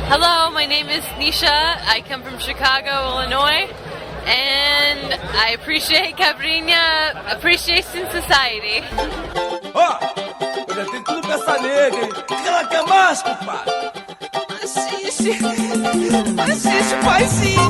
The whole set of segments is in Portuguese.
Hello, my name is Nisha. I come from Chicago, Illinois, and I appreciate Caipirinha Appreciation Society. Ó, eu já tenho tudo pra essa nega, hein? O que ela quer mais, compadre? Assiste, paizinho.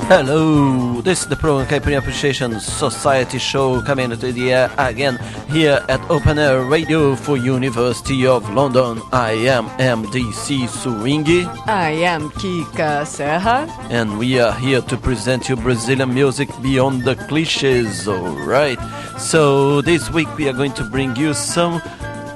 Hello, this is the program Caipirinha Appreciation Society show coming to the air again here at Open Air Radio for University of London. I am MDC Swingy. I am Kika Serra. And we are here to present you Brazilian music beyond the cliches, alright? So this week we are going to bring you some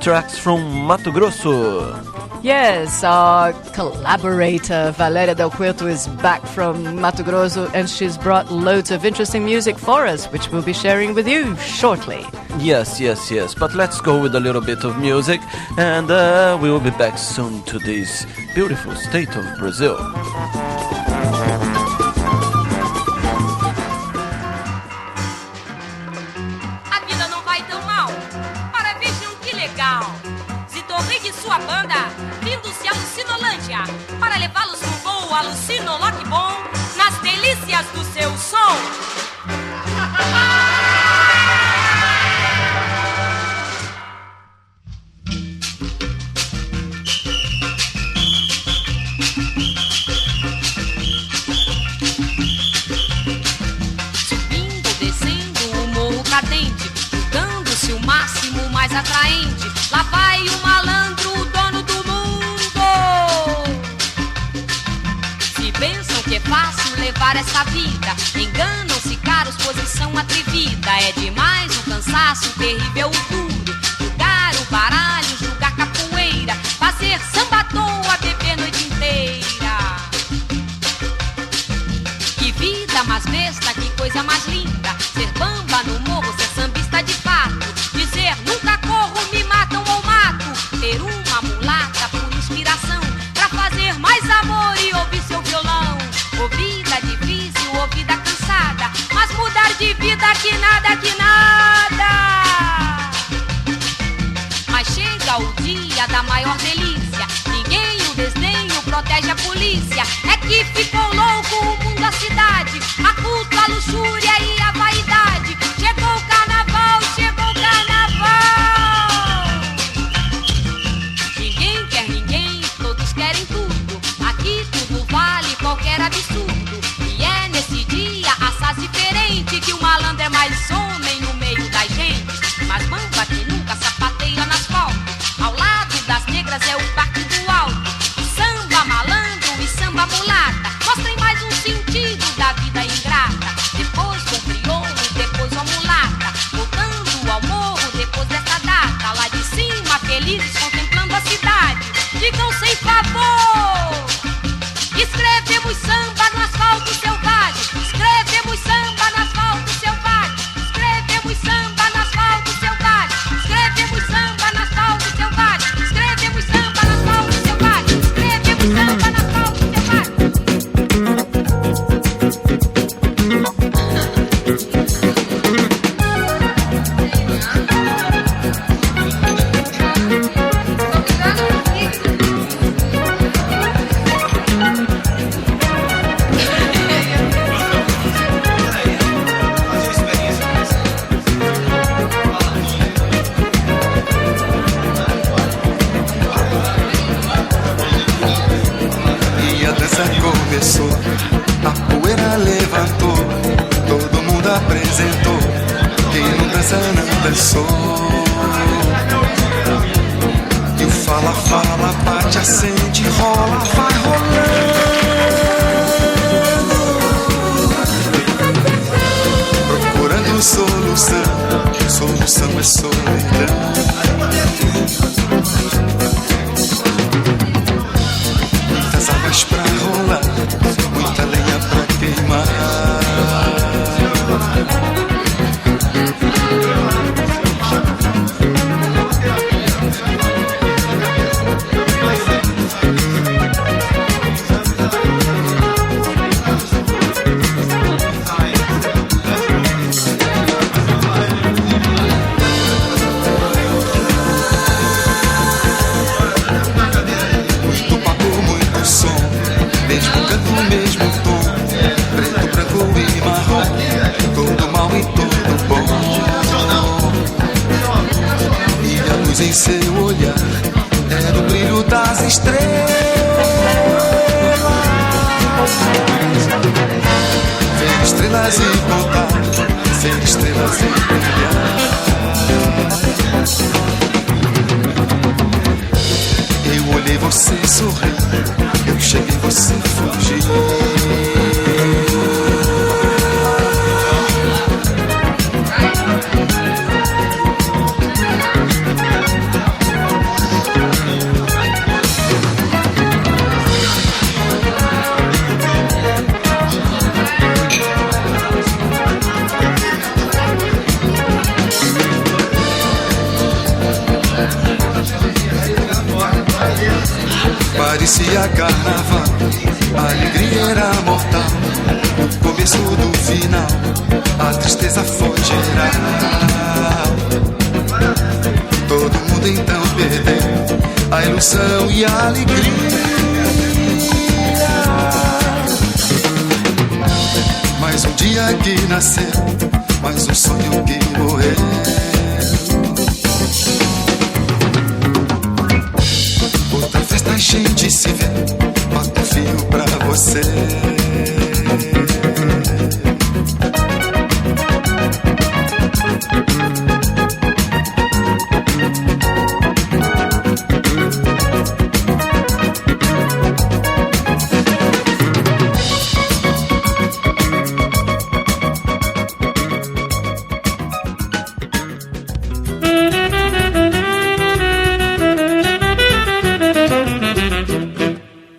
tracks from Mato Grosso. Yes, our collaborator Valéria Del Puerto is back from Mato Grosso and she's brought loads of interesting music for us, which we'll be sharing with you shortly. Yes, but let's go with a little bit of music and we will be back soon to this beautiful state of Brazil. A vida não vai tão mal. Ora, vejam que legal. Zito Rei de sua banda, vindo-se a Lucinolândia, para levá-los num voo alucinoloque bom, nas delícias do seu som. Subindo, descendo o morro cadente, mudando-se o máximo mais atraente. Lá vai o malandro, o dono do mundo. Se pensam que é fácil levar essa vida, enganam-se caros, posição atrevida. É demais o cansaço, terrível o duro. Jogar o baralho, jogar capoeira, fazer samba à toa, beber noite inteira. Que vida mais besta, que coisa mais linda. Ser bamba no morro, ser sambista de fato. Dizer nunca corro, me matam ou mato. Ter uma mulata por inspiração, pra fazer mais amor e ouvir seu violão. Ouvida difícil, ouvida cansada, mas mudar de vida que nada, que nada. Mas chega o dia da maior delícia, ninguém o desdenho protege a polícia. É que ficou louco o mundo, a cidade, a culto, a luxúria e a vaidade. Chegou o carnaval, chegou o carnaval. Ninguém quer ninguém, todos querem tudo. Aqui tudo vale qualquer absurdo. E é nesse dia, assaz diferente, que o malandro é mais homem no meio da gente. Mas bamba que nunca sapateia no asfalto, ao lado das negras é o parque do alto. Samba malandro e samba mulata mostrem mais um sentido da vida ingrata. Depois com crioulo, depois a mulata, voltando ao morro depois dessa data. Lá de cima felizes contemplando a cidade, digam sem favor. Escrevemos samba no asfalto selvagem, escrevemos samba no asfalto selvagem, escrevemos samba no asfalto selvagem, escrevemos samba no asfalto selvagem, escrevemos samba no asfalto selvagem, escrevemos samba no asfalto selvagem. E a dança começou, a poeira levantou, todo mundo apresentou, quem não dança não dançou. E o fala, fala, bate, acende, rola, vai rolando. Procurando solução, solução é solidão. Muitas águas pra rolar, muita lenha pra queimar. parecia carnaval, a alegria era mortal, o começo do final, a tristeza foi geral. Todo mundo então perdeu a ilusão e a alegria. Mais um dia que nasceu, mais um sonho que morreu. Outra festa a gente se vê, bota fio pra você.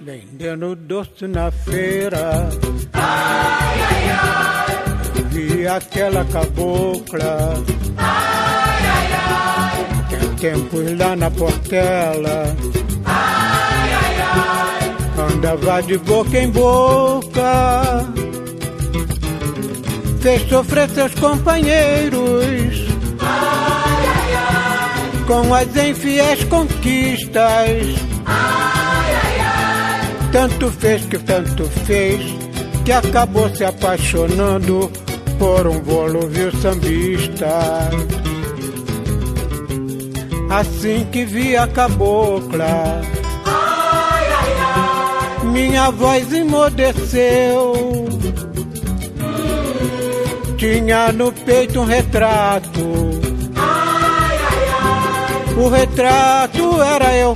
Vendendo doce na feira, ai, ai, ai. Vi aquela cabocla, ai, ai, ai. Tem tempos lá na Portela, ai, ai, ai. Andava de boca em boca, fez sofrer seus companheiros, ai, ai, ai. Com as infiéis conquistas. Tanto fez, que acabou se apaixonando por um volúvel sambista. Assim que vi a cabocla, ai, ai, ai. Minha voz emudeceu. Tinha no peito um retrato, ai, ai, ai. O retrato era eu.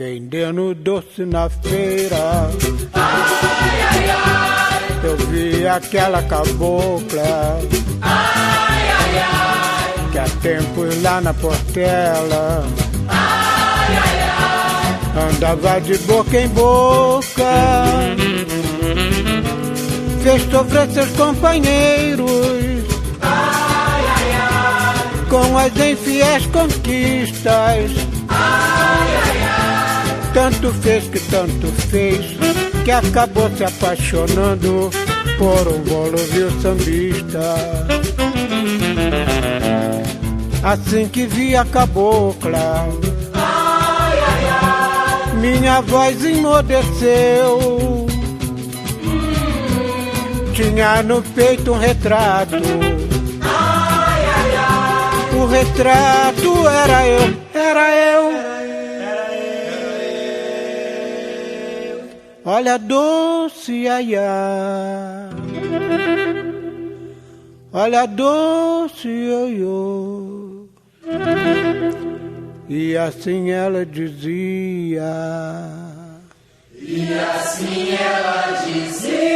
Vendendo doce na feira, ai, ai, ai. Eu vi aquela cabocla, ai, ai, ai. Que há tempos lá na Portela, ai, ai, ai. Andava de boca em boca, fez sofrer seus companheiros, ai, ai, ai. Com as infiéis conquistas, ai, ai, ai. Tanto fez, que acabou se apaixonando por um volúvel sambista. Assim que vi a cabocla, ai, ai, ai. Minha voz emudeceu. Tinha no peito um retrato, ai, ai, ai. O retrato era eu. Olha doce aiá, olha doce ioiô. E assim ela dizia, e assim ela dizia.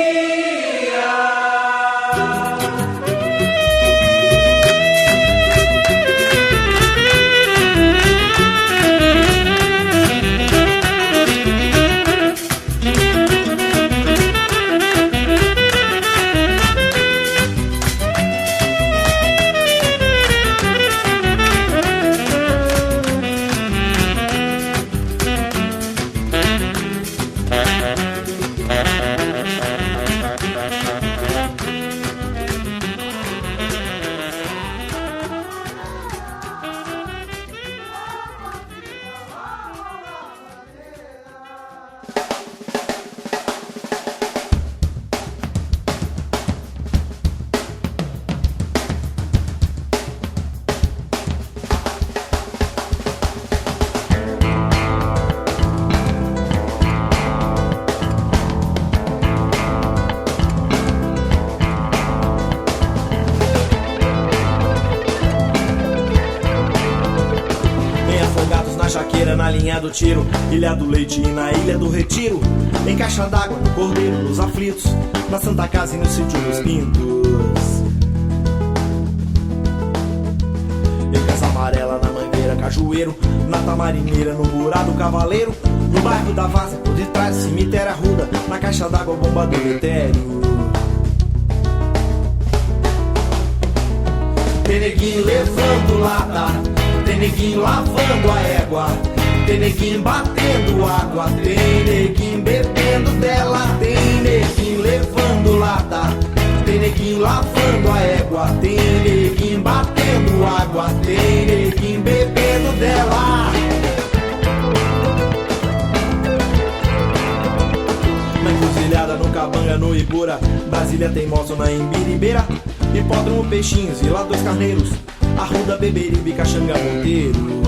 Na linha do tiro, Ilha do Leite e na Ilha do Retiro, em Caixa d'Água, no Cordeiro, nos Aflitos, na Santa Casa e no Sítio dos Pintos, em Casa Amarela, na Mangueira, Cajueiro, na Tamarineira, no Murado Cavaleiro, no bairro da Vaza, por detrás do cemitério Arruda, na Caixa d'Água, Bomba do Etério. Tem neguinho levando lata, Tem neguinho lavando a égua, tem neguinho batendo água, tem neguinho bebendo dela, tem neguinho levando lata, tem neguinho lavando a égua, tem neguinho batendo água, tem neguinho bebendo dela. Na encruzilhada, no Cabanga, no Ibura, Brasília teimosa na Imbiribeira, Hipódromo, Peixinhos, Vila dos Carneiros, Arruda, Beberibe, Caxanga, Monteiro.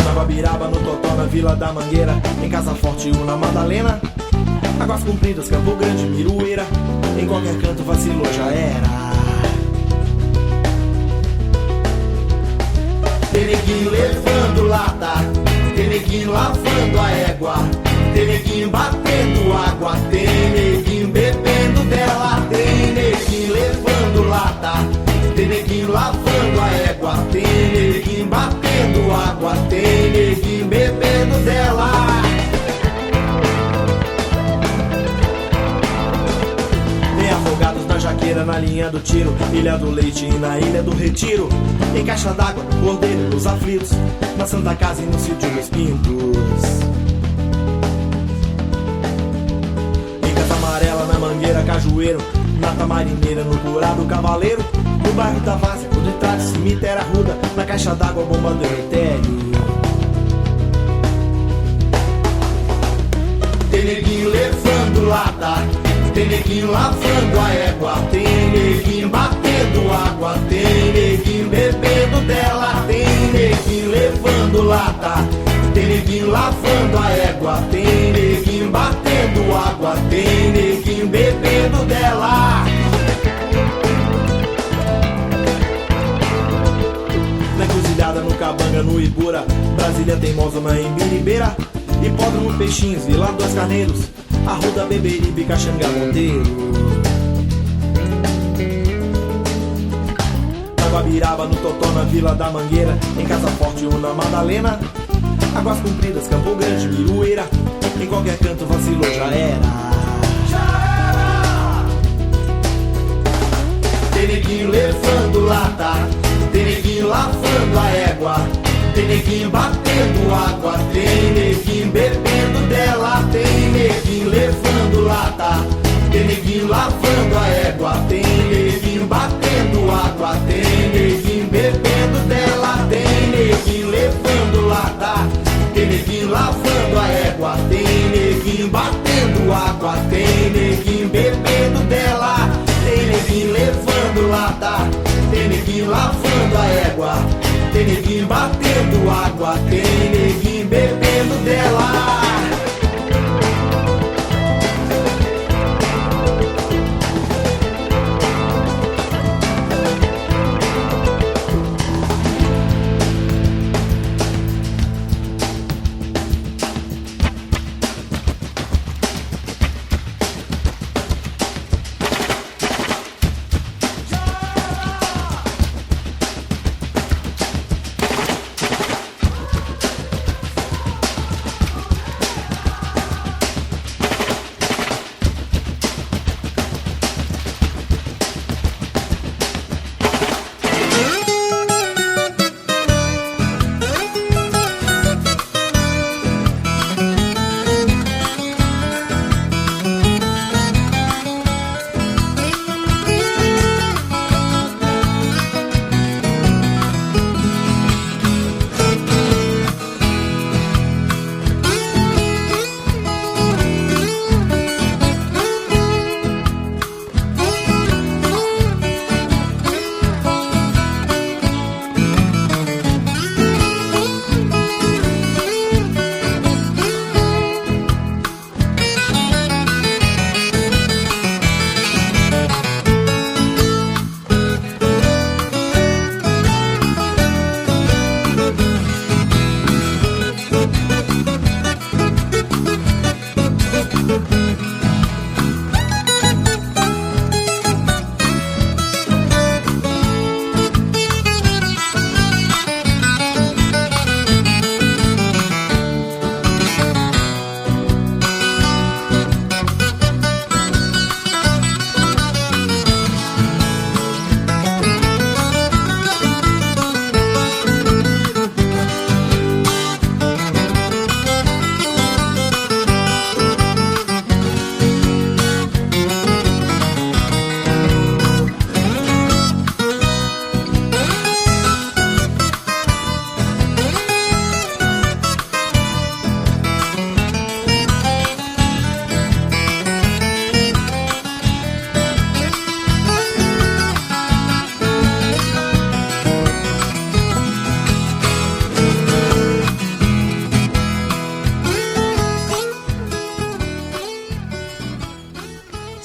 Na Guabiraba, no Totó, na Vila da Mangueira, em Casa Forte, na Madalena, Águas Compridas, Campo Grande, Mirueira, em qualquer canto vacilou, já era. Tem neguinho levando lata, tem neguinho lavando a égua, tem neguinho batendo água, tem neguinho bebendo dela, tem neguinho levando lata, tem neguinho lavando a égua, tem neguinho batendo água, tem neguinho bebendo dela. Tem afogados na Jaqueira, na linha do tiro, Ilha do Leite e na Ilha do Retiro, em Caixa d'Água, Cordeiro, nos Aflitos, na Santa Casa e no Sítio dos Pintos. Em Casa Amarela, na Mangueira, Cajueiro, na Tamarineira, no Curado, Cavaleiro, no bairro da Várzea, por detrás, Cemitério Arruda, na Caixa d'Água, Bomba do Emetério. Tem neguinho levando lata, tem neguinho lavando a égua, tem neguinho batendo água, tem neguinho bebendo dela, tem neguinho levando lata, tem neguinho lavando a égua, tem neguinho batendo água, tem neguinho bebendo dela. Na encruzilhada, no Cabanga, no Ibura, Brasília teimosa na Imbiribeira, Hipódromo, Peixinhos, Vila dos Carneiros, Arruda, Beberibe, Caxanga, Monteiro. Na Guabiraba, no Totó, na Vila da Mangueira, em Casa Forte ou na Madalena, Águas Compridas, Campo Grande, Mirueira, em qualquer canto vacilou, já era. Tem neguinho levando lata, tem neguinho lavando a égua, tem neguinho batendo água, tem neguinho bebendo dela, tem neguinho levando lata, tem neguinho lavando a égua, tem neguinho batendo água, tem neguinho bebendo dela, tem neguinho levando lata, tem neguinho lavando a égua, tem neguinho batendo água, tem neguinho bebendo dela, tem neguinho levando lata, tem neguinho lavando a égua, tem neguinho batendo água, tem neguinho bebendo dela.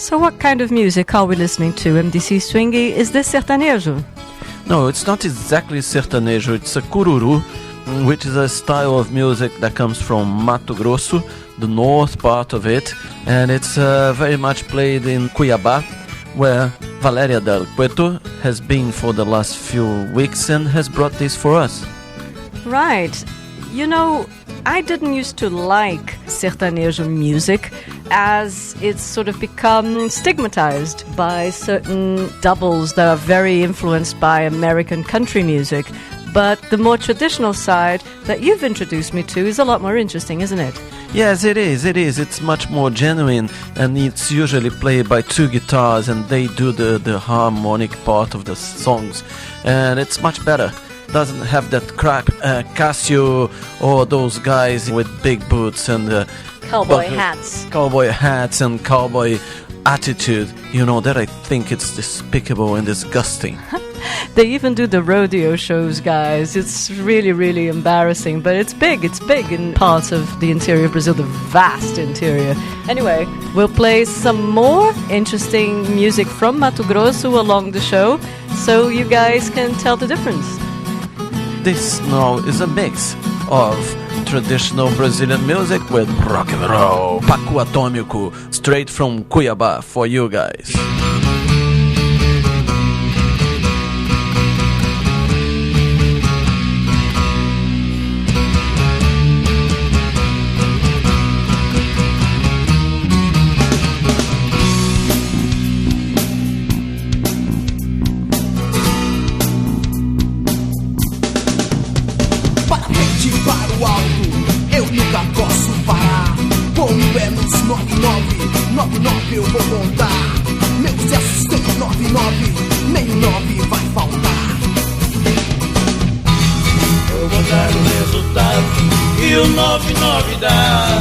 So what kind of music are we listening to, MDC Swingy? Is this sertanejo? No, it's not exactly sertanejo, it's a cururu, which is a style of music that comes from Mato Grosso, the north part of it, and it's very much played in Cuiabá, where Valeria Del Cueto has been for the last few weeks and has brought this for us. Right. You know, I didn't used to like sertanejo music as it's sort of become stigmatized by certain doubles that are very influenced by American country music. But the more traditional side that you've introduced me to is a lot more interesting, isn't it? Yes, it is. It's much more genuine, and it's usually played by two guitars, and they do the harmonic part of the songs, and it's much better. Doesn't have that crap Casio or those guys with big boots and Cowboy hats and cowboy attitude. You know, that I think it's despicable and disgusting. They even do the rodeo shows, guys. It's really, really embarrassing, but it's big in parts of the interior of Brazil, the vast interior. Anyway, we'll play some more interesting music from Mato Grosso along the show, so you guys can tell the difference. This now is a mix of traditional Brazilian music with rock and roll. Pacu Atômico, straight from Cuiabá for you guys. Para o alto, eu nunca posso parar. Com o pé nos 99 eu vou contar. Meu sucesso tem 99, nem 9 vai faltar. Eu vou dar o resultado e o 99 dá.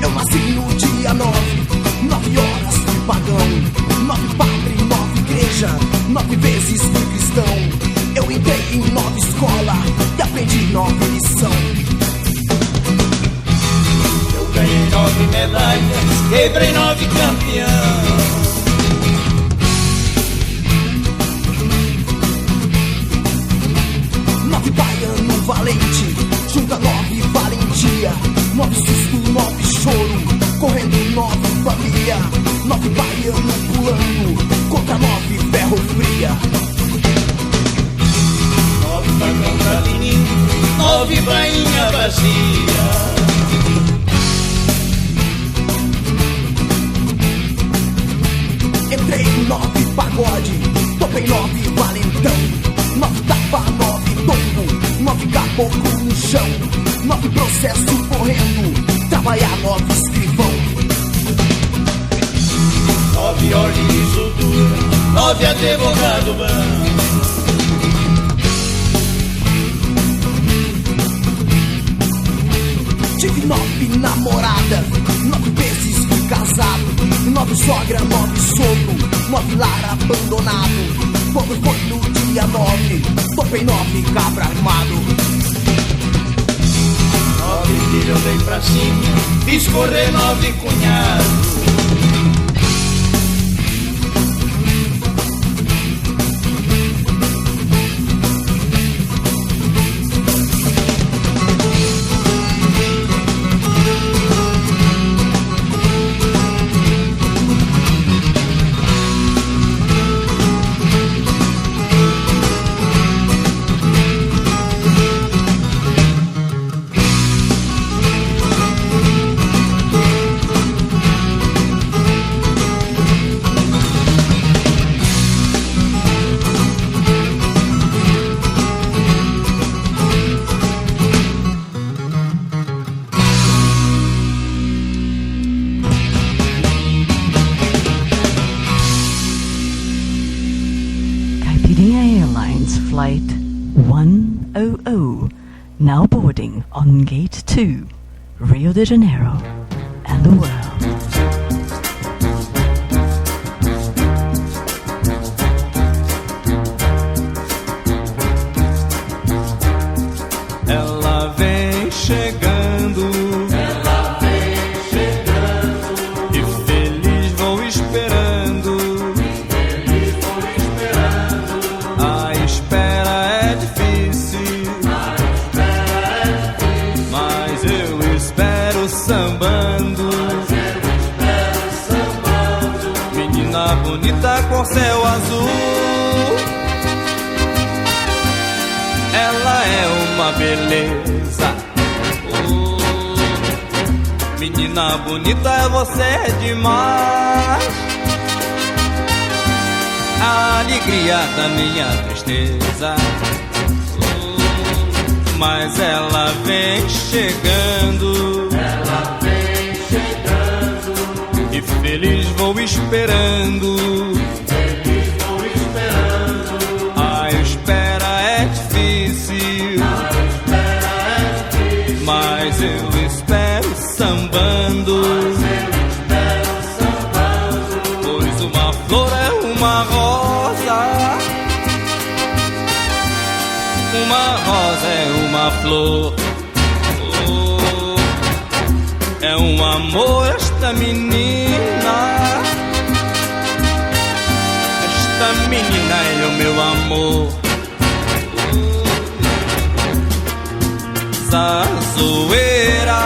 Eu nasci no dia 9 horas fui pagão, 9 padre, 9 igreja, 9 vezes fui cristão. Eu entrei em 9 escola e aprendi 9 lição. Eu ganhei 9 medalhas, quebrei 9 campeão. Baiano valente, junta 9 valentia, 9 susto, 9 choro, correndo 9 família, 9 baiano pulando, contra 9 ferro fria. 9 pagão pra menino, 9 bainha vazia. Entrei em 9 pagode, topei 9 valentão, 9 tapa, 9 tombo, 9 caboclo no chão, 9 processo correndo, trabalhar 9 escrivão. 9 ordem de soltura, 9 advogado bom. Tive 9 namorada, 9 vezes fui casado, 9 sogra, 9 sogro, 9 lar abandonado. Quando foi no dia 9, topei 9 cabra armado. 9 filhos eu dei pra cima, fiz correr 9 cunhados. Flight 100, now boarding on Gate 2, Rio de Janeiro and the world. Ela vem chegando ao céu azul. Ela é uma beleza. Menina bonita, você é demais. A alegria da minha tristeza. Mas ela vem chegando. Ela vem chegando. E feliz vou esperando. Feliz vou esperando. A espera é difícil. A espera é difícil. Mas eu espero sambando. Mas eu espero sambando. Pois uma flor é uma rosa. Uma rosa é uma flor. Oh, é um amor esta menina. Esta menina é o meu amor. Zazoeira.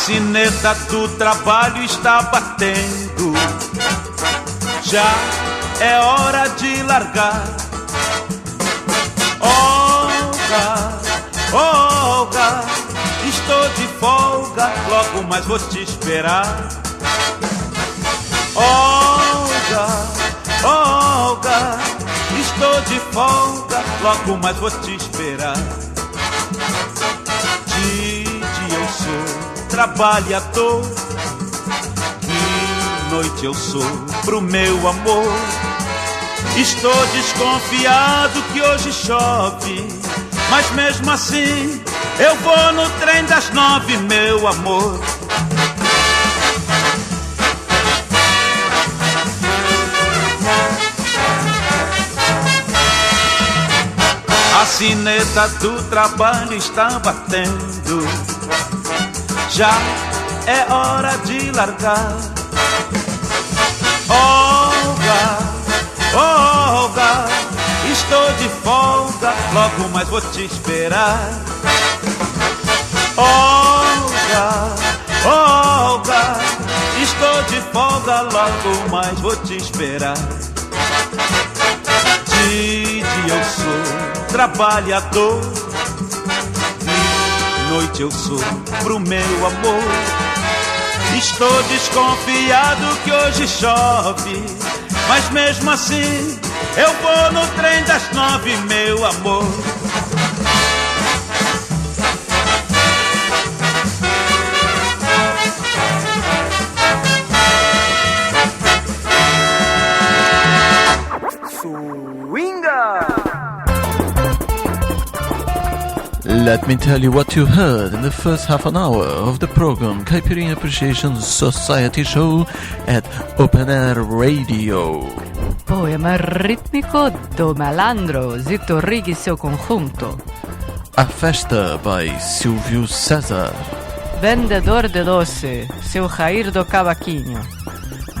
sineta do trabalho está batendo. Já é hora de largar. Olga, Olga, estou de folga, logo mais vou te esperar. Olga, Olga, estou de folga, logo mais vou te esperar. De dia eu sou trabalhador, de noite eu sou pro meu amor. Estou desconfiado que hoje chove, mas mesmo assim eu vou no trem das 9, meu amor. A sineta do trabalho está batendo. Já é hora de largar. Olga, Olga, estou de folga, logo mais vou te esperar. Olga, Olga, estou de folga, logo mais vou te esperar. De dia eu sou trabalhador, de noite eu sou pro meu amor. Estou desconfiado que hoje chove, mas mesmo assim eu vou no trem das 9, meu amor. Let me tell you what you heard in the first half an hour of the program Caipirinha Appreciation Society Show at Open Air Radio. Poema rítmico do Malandro, Zito Righi e seu conjunto. A Festa by Silvio César. Vendedor de doce, seu Jair do Cavaquinho.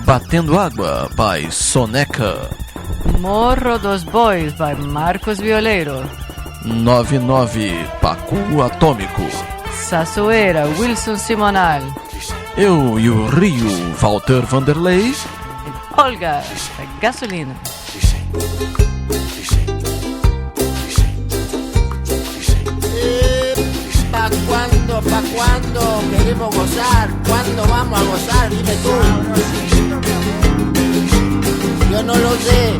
Batendo Água by Soneca. Morro dos Bois by Marcos Violeiro. 99 Pacu Atômico. Sassueira, Wilson Simonal. Eu e o Rio, Walter Vanderlei. Olga, Gasolina. ¿Pa' cuándo queremos gozar? ¿Cuándo vamos a gozar? Dime tú. Yo no lo sé.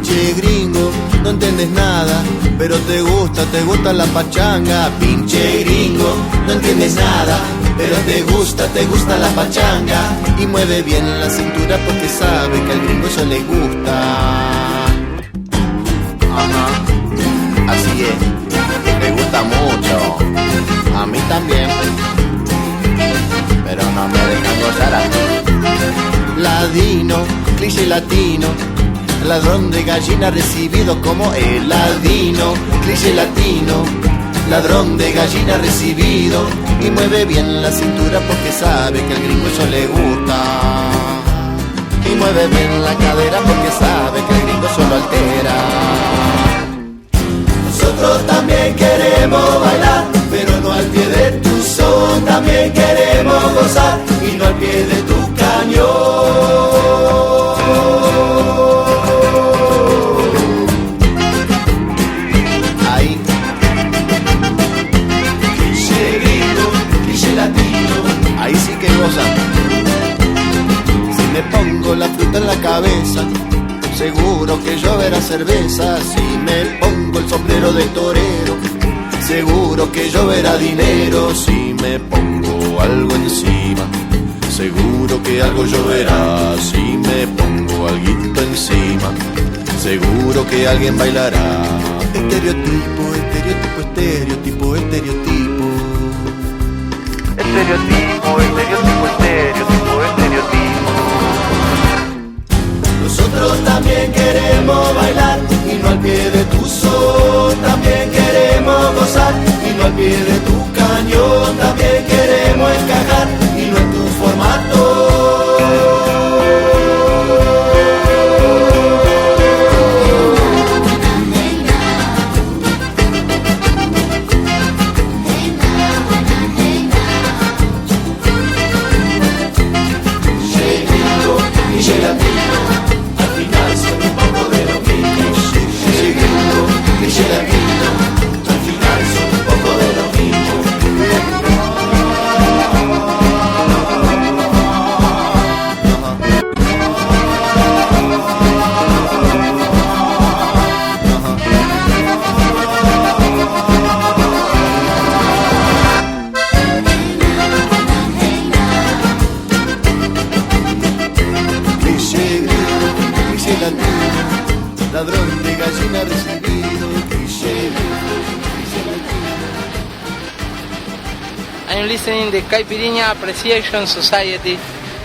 Che gringo, no entiendes nada, pero te gusta la pachanga. Pinche gringo, no entiendes nada, pero te gusta la pachanga. Y mueve bien la cintura porque sabe que al gringo eso le gusta. Ajá, así es, me gusta mucho, a mí también, pero no me dejan gozar a mí. Ladino, cliché latino, ladrón de gallina recibido como el ladino, cliché latino, ladrón de gallina recibido. Y mueve bien la cintura porque sabe que al gringo eso le gusta. Y mueve bien la cadera porque sabe que el gringo solo altera. Nosotros también queremos bailar, pero no al pie de tu son. También queremos gozar y no al pie de tu cañón. Ahí sí que gozan. Si me pongo la fruta en la cabeza, seguro que lloverá cerveza. Si me pongo el sombrero de torero, seguro que lloverá dinero. Si me pongo algo encima, seguro que algo lloverá. Si me pongo alguito encima, seguro que alguien bailará. Estereotipo, estereotipo, estereotipo, estereotipo. Estereotipo, estereotipo, estereotipo, estereotipo. Nosotros también queremos bailar y no al pie de tu son. También queremos gozar y no al pie de tu cañón. También queremos encajar y no en tu formato. latino, ladrón de gallina recibido, cliché I'm listening to Caipirinha Appreciation Society.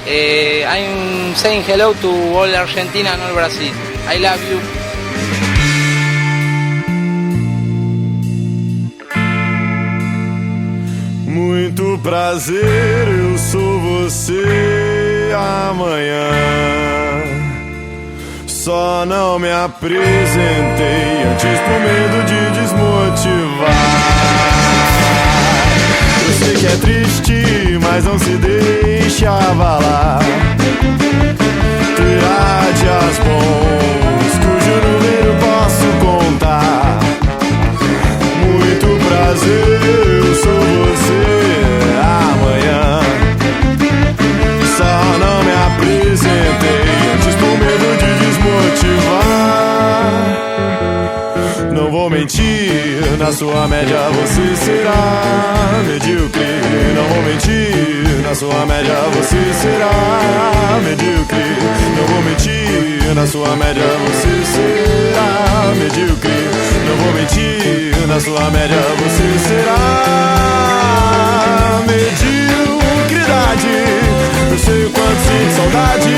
I'm saying hello to all Argentina and all Brazil. I love you. Muito prazer, eu sou você amanhã. Só não me apresentei antes por medo de desmotivar. Eu sei que é triste, mas não se deixe abalar. Terá dias bons, cujo número posso contar. Muito prazer, eu sou você amanhã. Só não me apresentei antes por medo de desmotivar. Não vou mentir, na sua média você será medíocre. Não vou mentir, na sua média você será medíocre. Não vou mentir, na sua média você será medíocre. Não vou mentir, na sua média você será mediocridade. Eu sei o quanto sinto saudade,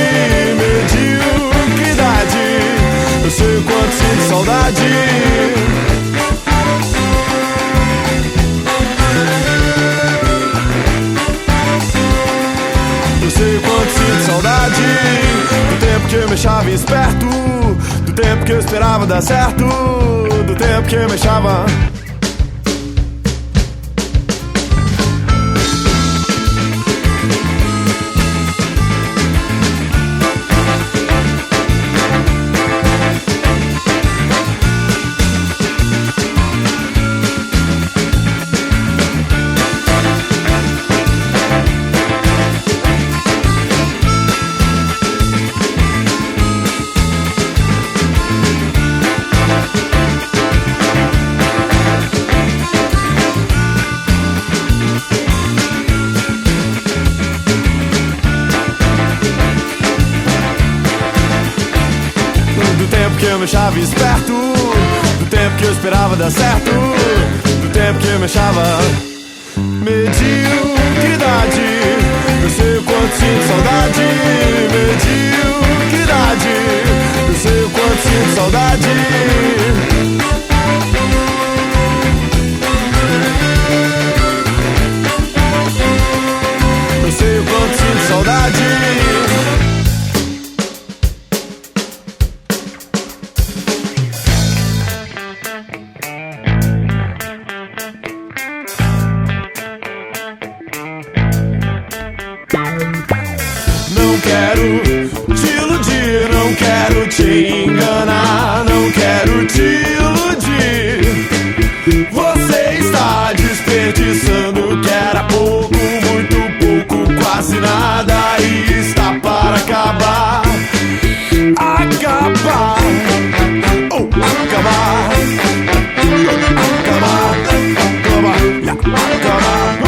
mediocridade. Eu sei o quanto sinto saudade. Eu sei o quanto sinto saudade do tempo que eu me achava esperto, do tempo que eu esperava dar certo, do tempo que eu me achava. Me achava esperto, do tempo que eu esperava dar certo, do tempo que eu me achava mediocridade. Eu sei o quanto sinto saudade, mediocridade. Eu sei o quanto sinto saudade. Eu sei o quanto sinto saudade. Te enganar, não quero te iludir. Você está desperdiçando o que era pouco, muito pouco, quase nada. E está para acabar, acabar, oh, acabar, acabar, acabar, acabar.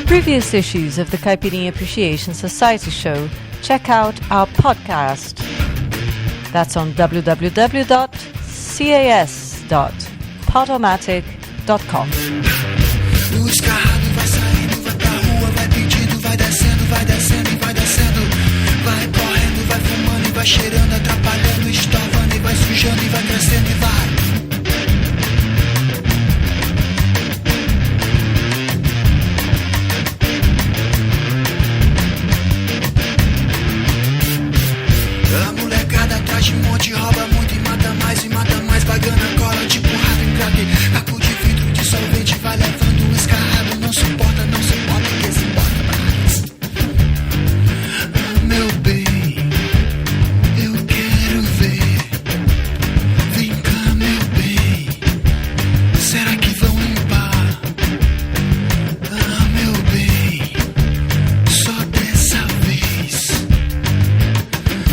previous issues of the Caipirinha Appreciation Society show, check out our podcast. That's on www.cas.podomatic.com. O escarrado vai saindo, vai pra rua, vai pedindo, vai descendo e vai descendo. Vai correndo, vai fumando e vai cheirando, atrapalhando, estorvando e vai sujando e vai crescendo e vai. A molecada atrás de monte, rouba muito e mata mais, bagana, cola, tipo rato em crack, caco de vidro de sorvete, vai levando o escarrado, não se importa, quem se importa mais. Meu bem, eu quero ver, vem cá, meu bem, será que vão limpar? Meu bem, só dessa vez.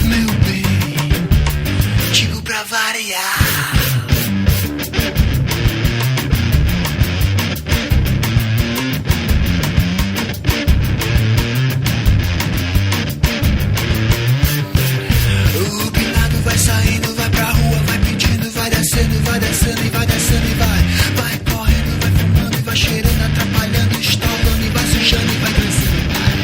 Meu bem, digo pra variar. O pinado vai saindo, vai pra rua, vai pedindo, vai descendo e vai descendo e vai descendo e vai. Vai correndo, vai fumando e vai cheirando, atrapalhando, estorvando e vai sujando e vai crescendo e vai.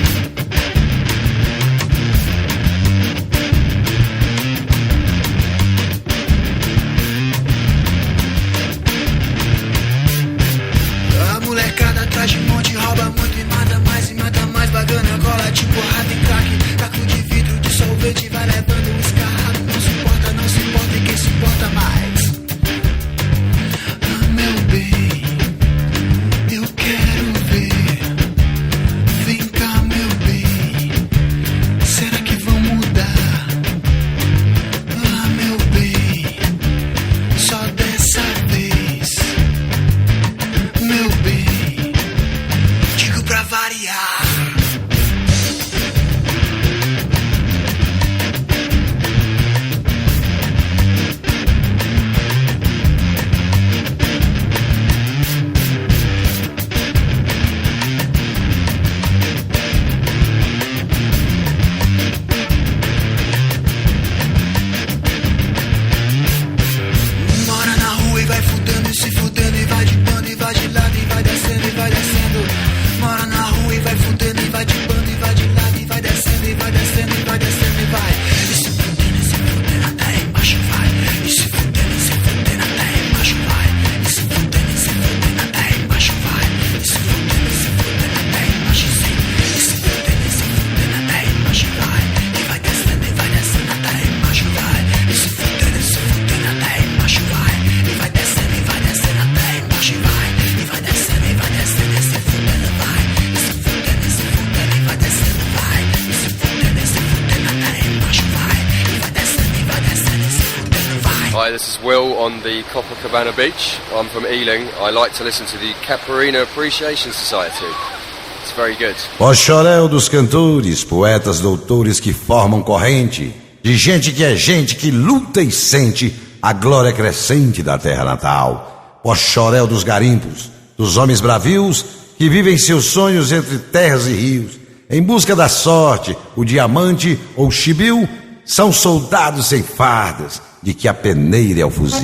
A molecada atrás de monte, rouba muito e mata mais, bagana, cola, tipo rato em crack, caco de vidro de sorvete, vai levando o escarrado, não se importa, e quem se importa mais. Meu bem, eu quero ver, vem cá, meu bem, será que vão mudar? Meu bem, só dessa vez. Meu bem, digo pra variar. Mora na rua e vai fudendo e se fudendo e vai de bando e vai de lado e vai descendo e vai descendo. Mora na rua e vai fudendo e vai de bando e vai de lado e vai descendo e vai descendo e vai descendo e vai. E se fudendo até embaixo vai. E se fudendo até embaixo vai. E se fudendo até embaixo vai. E se fudendo até embaixo sim. E se fudendo até embaixo vai. E vai descendo até embaixo vai. E se fudendo até embaixo vai. E vai descendo até embaixo vai. E vai descendo e se fudendo vai. E se fudendo e vai descendo vai. E se fudendo até embaixo vai. E vai descendo e se fudendo vai. Hi, this is Will on the Copacabana Beach. I'm from Ealing. I like to listen to the Caipirinha Appreciation Society. It's very good. O choréu dos cantores, poetas, doutores que formam corrente, de gente, que luta e sente a glória crescente da terra natal. O choréu dos garimpos, dos homens bravios que vivem seus sonhos entre terras e rios, em busca da sorte, o diamante ou o chibiu, são soldados sem fardas, de que a peneira é o fuzil.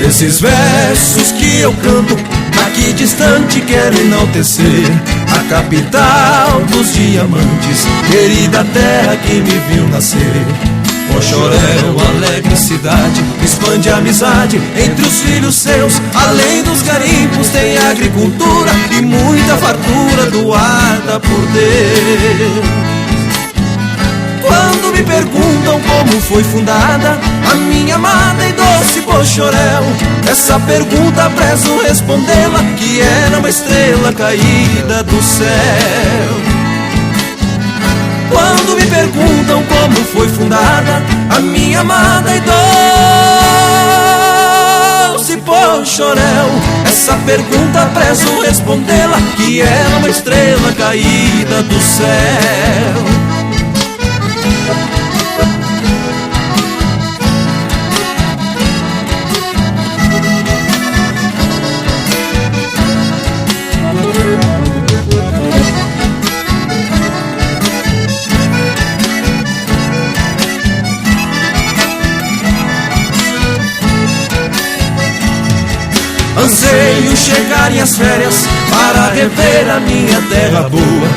Esses versos que eu canto aqui distante quero enaltecer a capital dos diamantes, querida terra que me viu nascer. Poxoréu, alegre cidade, expande a amizade entre os filhos seus. Além dos garimpos tem agricultura e muita fartura doada por Deus. Quando me perguntam como foi fundada a minha amada e doce Poxoréu, essa pergunta prezo respondê-la, que era uma estrela caída do céu. Quando me perguntam como foi fundada a minha amada e doce pochorel? Essa pergunta prezo respondê-la, que era uma estrela caída do céu. Anseio chegarem as férias para rever a minha terra boa,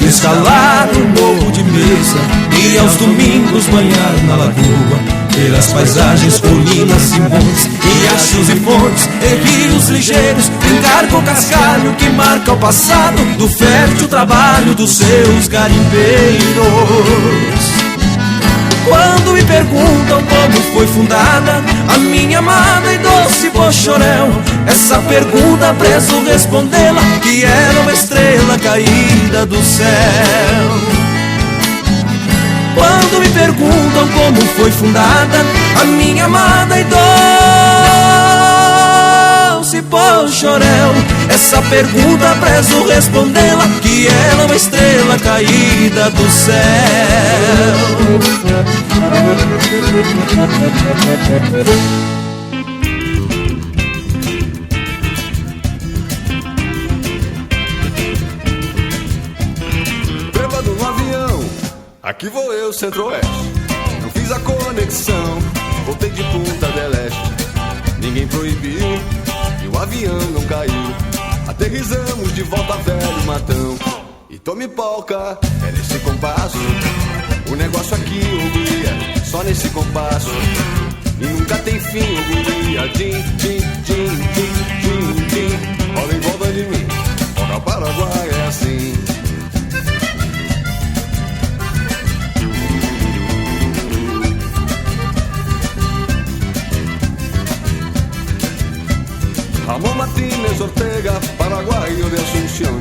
escalar o morro de Mesa e aos domingos banhar na lagoa, ver as paisagens, colinas e montes, riachos e fontes e rios ligeiros, brincar com o cascalho que marca o passado do fértil trabalho dos seus garimpeiros. Quando me perguntam como foi fundada a minha amada e doce Pochorel, essa pergunta prezo respondê-la, que era uma estrela caída do céu. Quando me perguntam como foi fundada a minha amada e doce Pochorel, essa pergunta prezo respondê-la, que ela é uma estrela caída do céu. Bêbado no avião, aqui vou eu, Centro-Oeste. Não fiz a conexão, voltei de Punta del Este. Ninguém proibiu e o avião não caiu. Aterrissamos de volta a Velho Matão. E tome polca, é nesse compasso. O negócio aqui, ô guria, só nesse compasso. E nunca tem fim, ô guria. Din, din, din, din, din, din. Rola em volta de mim, rola Paraguai é assim. Ramon Martínez Ortega, paraguaio de Asunción.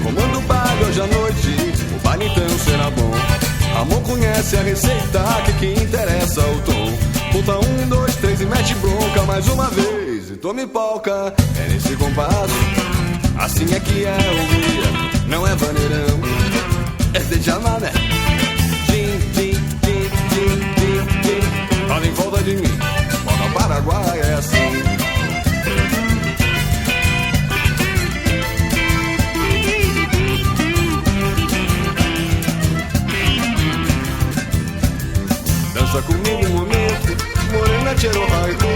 Comando o baile hoje à noite, o baile então será bom. Ramon conhece a receita, que interessa o tom. Conta 1, 2, 3 e mete bronca mais uma vez. E tome polca, é nesse compasso. Assim é que é o guia, não é vaneirão, é de chamamé. Din, din, din, din, din, din. Rola em volta de mim, rola Paraguai é assim. Dança comigo um momento, morena cheiro raigo.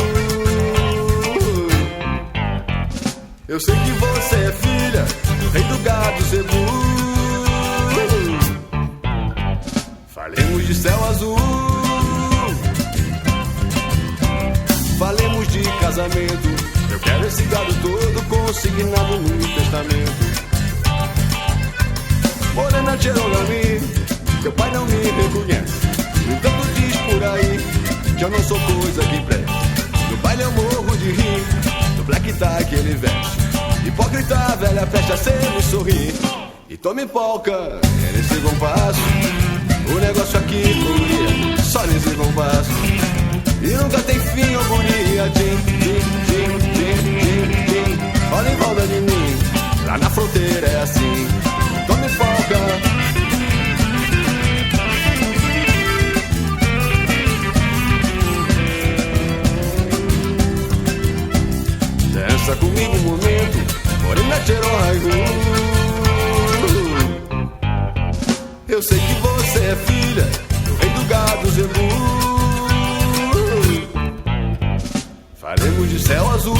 Eu sei que você é filha do rei do gado zebu. Falemos de céu azul, falemos de casamento. Eu quero esse gado todo consignado no testamento. Morena Cherogami, teu pai não me reconhece. No entanto diz por aí que eu não sou coisa que preste. No baile eu morro de rir do black tie que ele veste. Hipócrita, velha, fecha sem me sorrir. E tome polca, é nesse compasso. O negócio aqui, guria, só nesse compasso. E nunca tem fim, ô guria. Din, din, din, din, din, din. Olha em volta de mim, lá na fronteira é assim. Tome polca. Dança comigo um momento, morena Cherogaigu. Eu sei que você é filha do rei do gado zebu. Falemos de céu azul,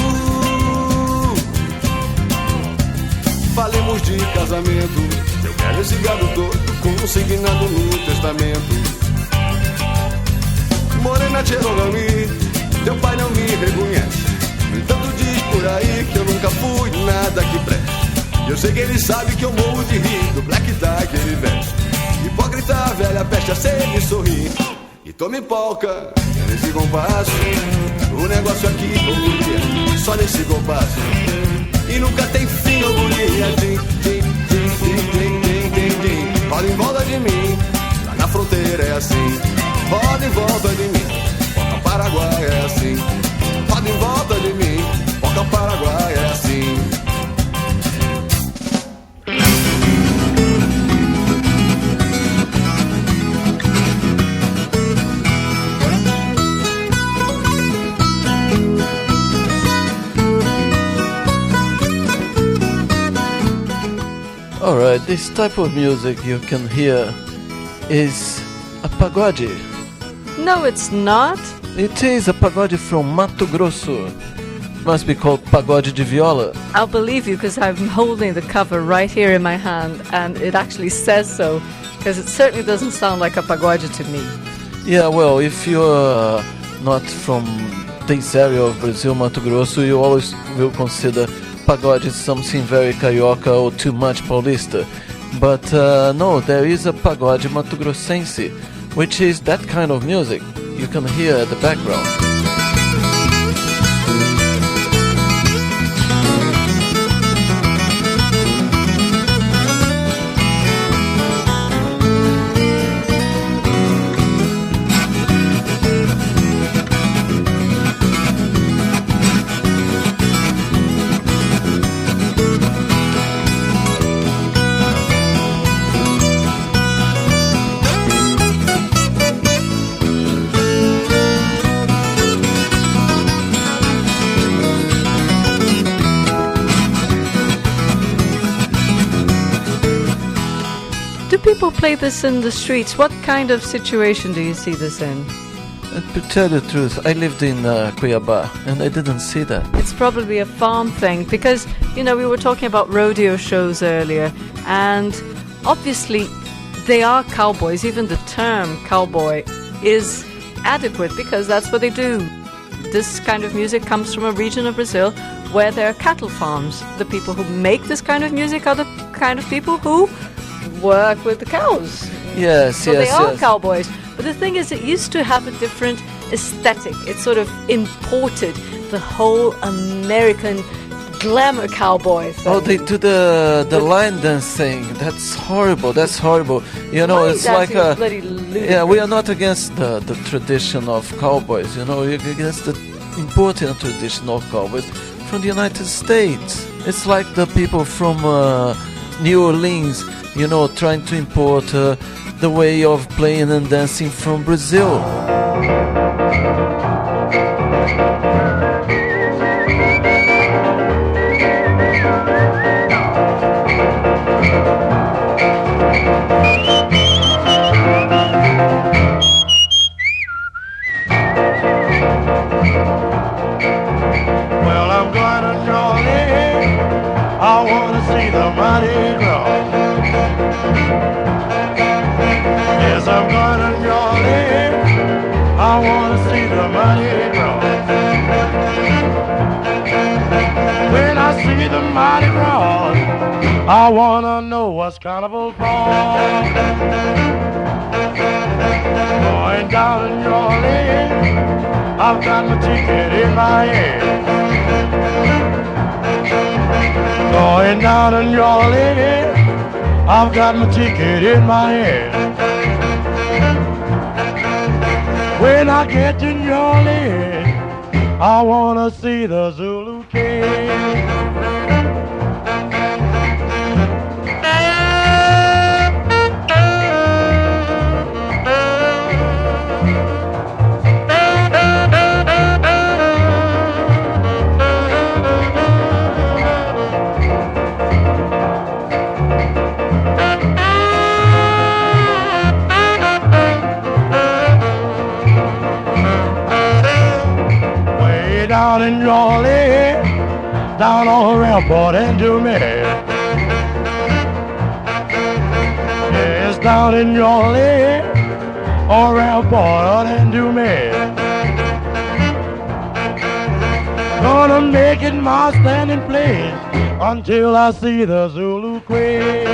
falemos de casamento. Eu quero esse gado todo consignado no testamento. Morena Cherogami, teu pai não me reconhece. No entanto diz por aí que eu nunca fui nada que preste. Eu sei que ele sabe que eu morro de rir do black tie que ele veste. Hipócrita, velha, peste a sem me sorrir. E tome polca, é nesse compasso. O negócio aqui, ô guria, só nesse compasso. E nunca tem fim, ô guria. Din, din, din, din, din, din, din, din. Rola em volta de mim, lá na fronteira é assim. Rola em volta de mim, Boca Paraguai é assim. Roda em volta de mim, Boca Alright, this type of music you can hear is a pagode. No, it's not. It is a pagode from Mato Grosso. Must be called pagode de viola. I'll believe you because I'm holding the cover right here in my hand and it actually says so, because it certainly doesn't sound like a pagode to me. Yeah, well, if you're not from this area of Brazil, Mato Grosso, you always will consider pagode something very carioca or too much paulista. But no, there is a pagode Mato Grossense, which is that kind of music you can hear at the background. People play this in the streets. What kind of situation do you see this in? To tell you the truth, I lived in Cuiabá and I didn't see that. It's probably a farm thing because, you know, we were talking about rodeo shows earlier and obviously they are cowboys. Even the term cowboy is adequate because that's what they do. This kind of music comes from a region of Brazil where there are cattle farms. The people who make this kind of music are the kind of people who work with the cows. Yes, so they are cowboys. But the thing is, it used to have a different aesthetic. It sort of imported the whole American glamour cowboy thing. Oh, they do the line dance thing. That's horrible. That's horrible. You know, Line it's like a bloody ludicrous. yeah. We are not against the tradition of cowboys. You know, we're against the important tradition of cowboys from the United States. It's like the people from New Orleans, you know, trying to import the way of playing and dancing from Brazil. Well, I'm going to Jordan. I want to see the Mardi Gras. Yes, I'm going to Jordan. I want to see the Mardi Gras. When I see the Mardi Gras, I want to know what's carnival for. Going down in New Orleans, I've got my ticket in my hand. Going down in New Orleans, I've got my ticket in my hand. When I get to New Orleans, I wanna see the Zulu King. Down in New Orleans, down on the rampart and do me. Yes, down in New Orleans, on rampart and do me. Gonna make it my standing place until I see the Zulu Queen.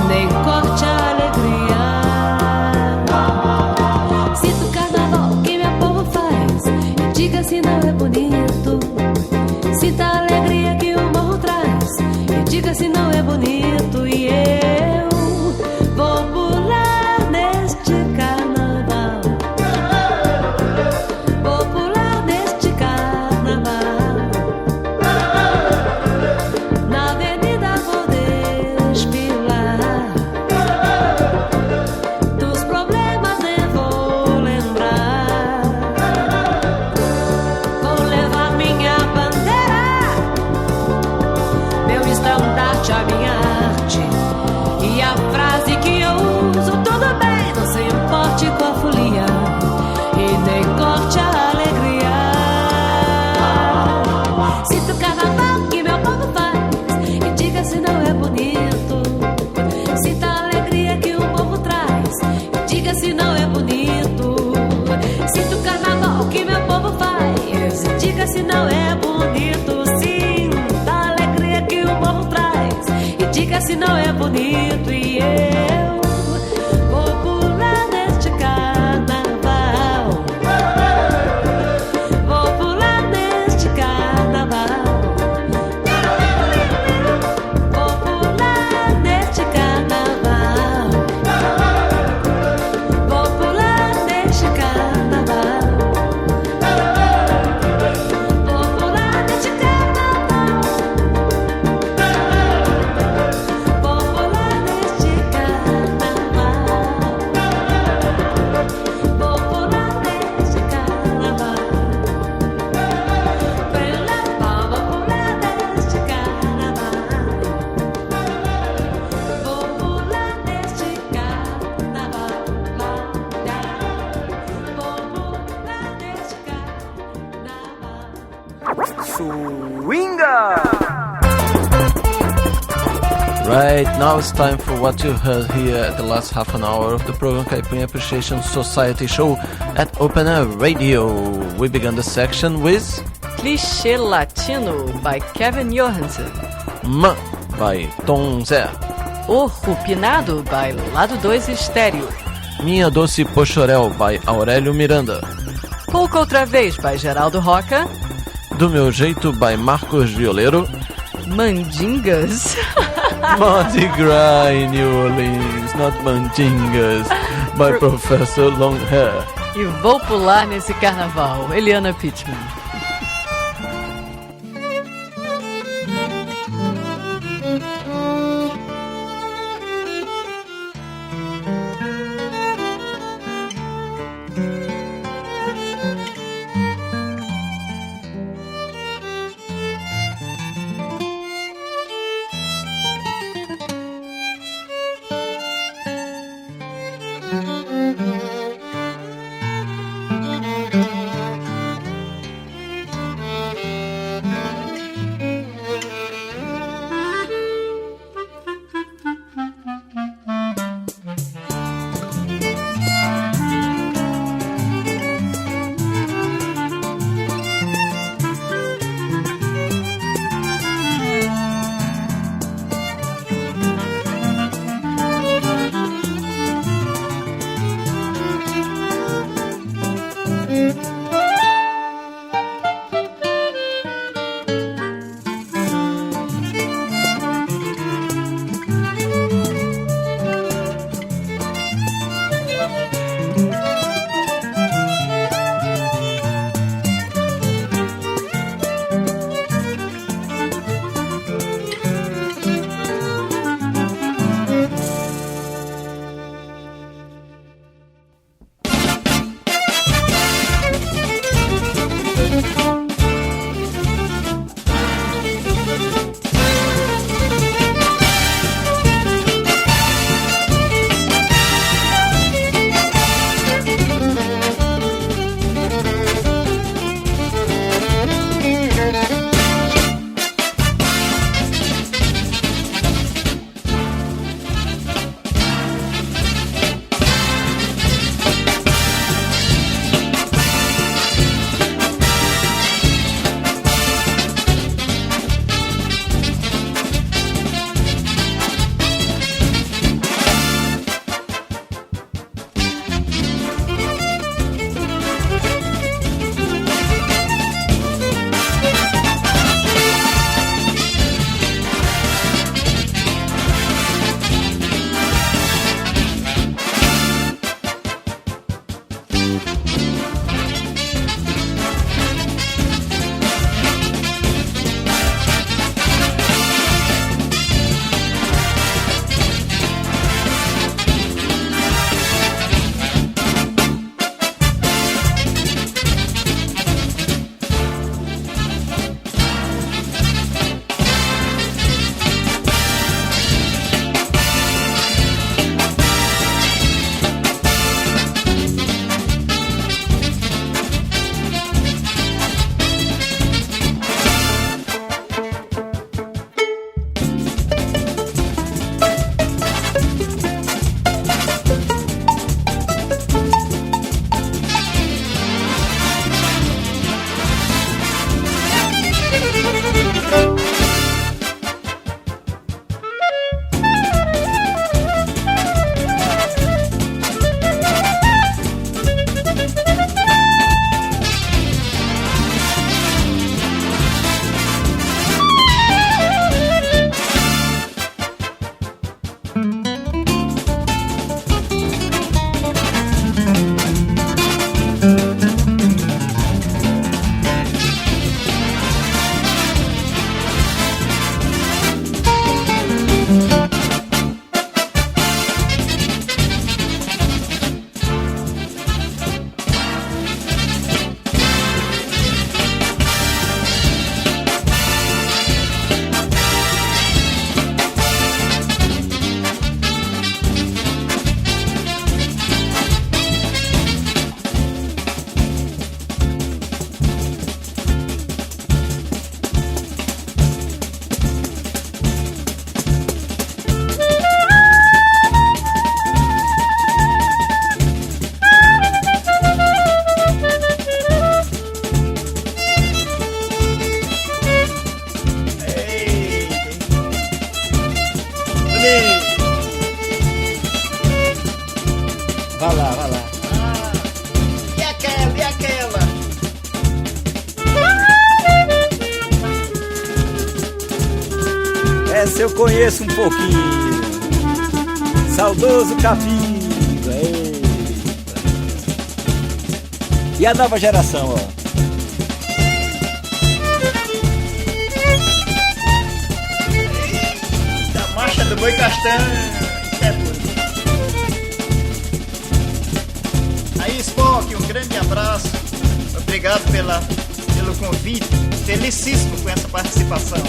nem corte a alegria. Sinto o carnaval que meu povo faz e diga se não é bonito. Sinta a alegria que o morro traz e diga se não é bonito. E eu vou pular neste carnaval. Vou pular neste carnaval. Na avenida vou desfilar. Dos problemas nem vou lembrar. Vou levar minha bandeira, meu estandarte, a minha arte e a frase que eu uso. Tudo bem, não se importe com a folia e nem corte a alegria. Sinta o carnaval que meu povo faz e diga se não é bonito. Sinta a alegria que o povo traz e diga se não é bonito. Sinta o carnaval que meu povo faz e diga se não é bonito. Sinta a alegria que o povo traz e diga se não é bonito. E eu vou pular neste carnaval. Vou pular neste carnaval. Vou pular neste carnaval. Vou pular neste carnaval. Vou pular neste carnaval. Vou pular neste carnaval. Vou pular neste carnaval. Pela palma, pular neste carnaval. Vou pular neste carnaval. Vou pular neste carnaval. Swinga! Right, now it's time for what you heard here at the last half an hour of the program Caipirinha Appreciation Society show at Open Air Radio. We began the section with Clichê Latino by Kevin Johansen. M by Tom Zé. O Rupinado by Lado 2 Estéreo. Minha Doce Pochorel by Aurélio Miranda. Pouco Outra Vez by Geraldo Roca. Do Meu Jeito by Marcos Violeiro. Mandingas. Mardi Gras in New Orleans, not Mandingas, by Professor Longhair. E vou pular nesse carnaval, Eliana Pittman. Vai lá. E aquela? Essa eu conheço um pouquinho. Saudoso Capiva. Eita. E a nova geração, ó. Da marcha do boi castanho. Aí, Spock, um grande abraço. Obrigado pelo convite. Felicíssimo com essa participação.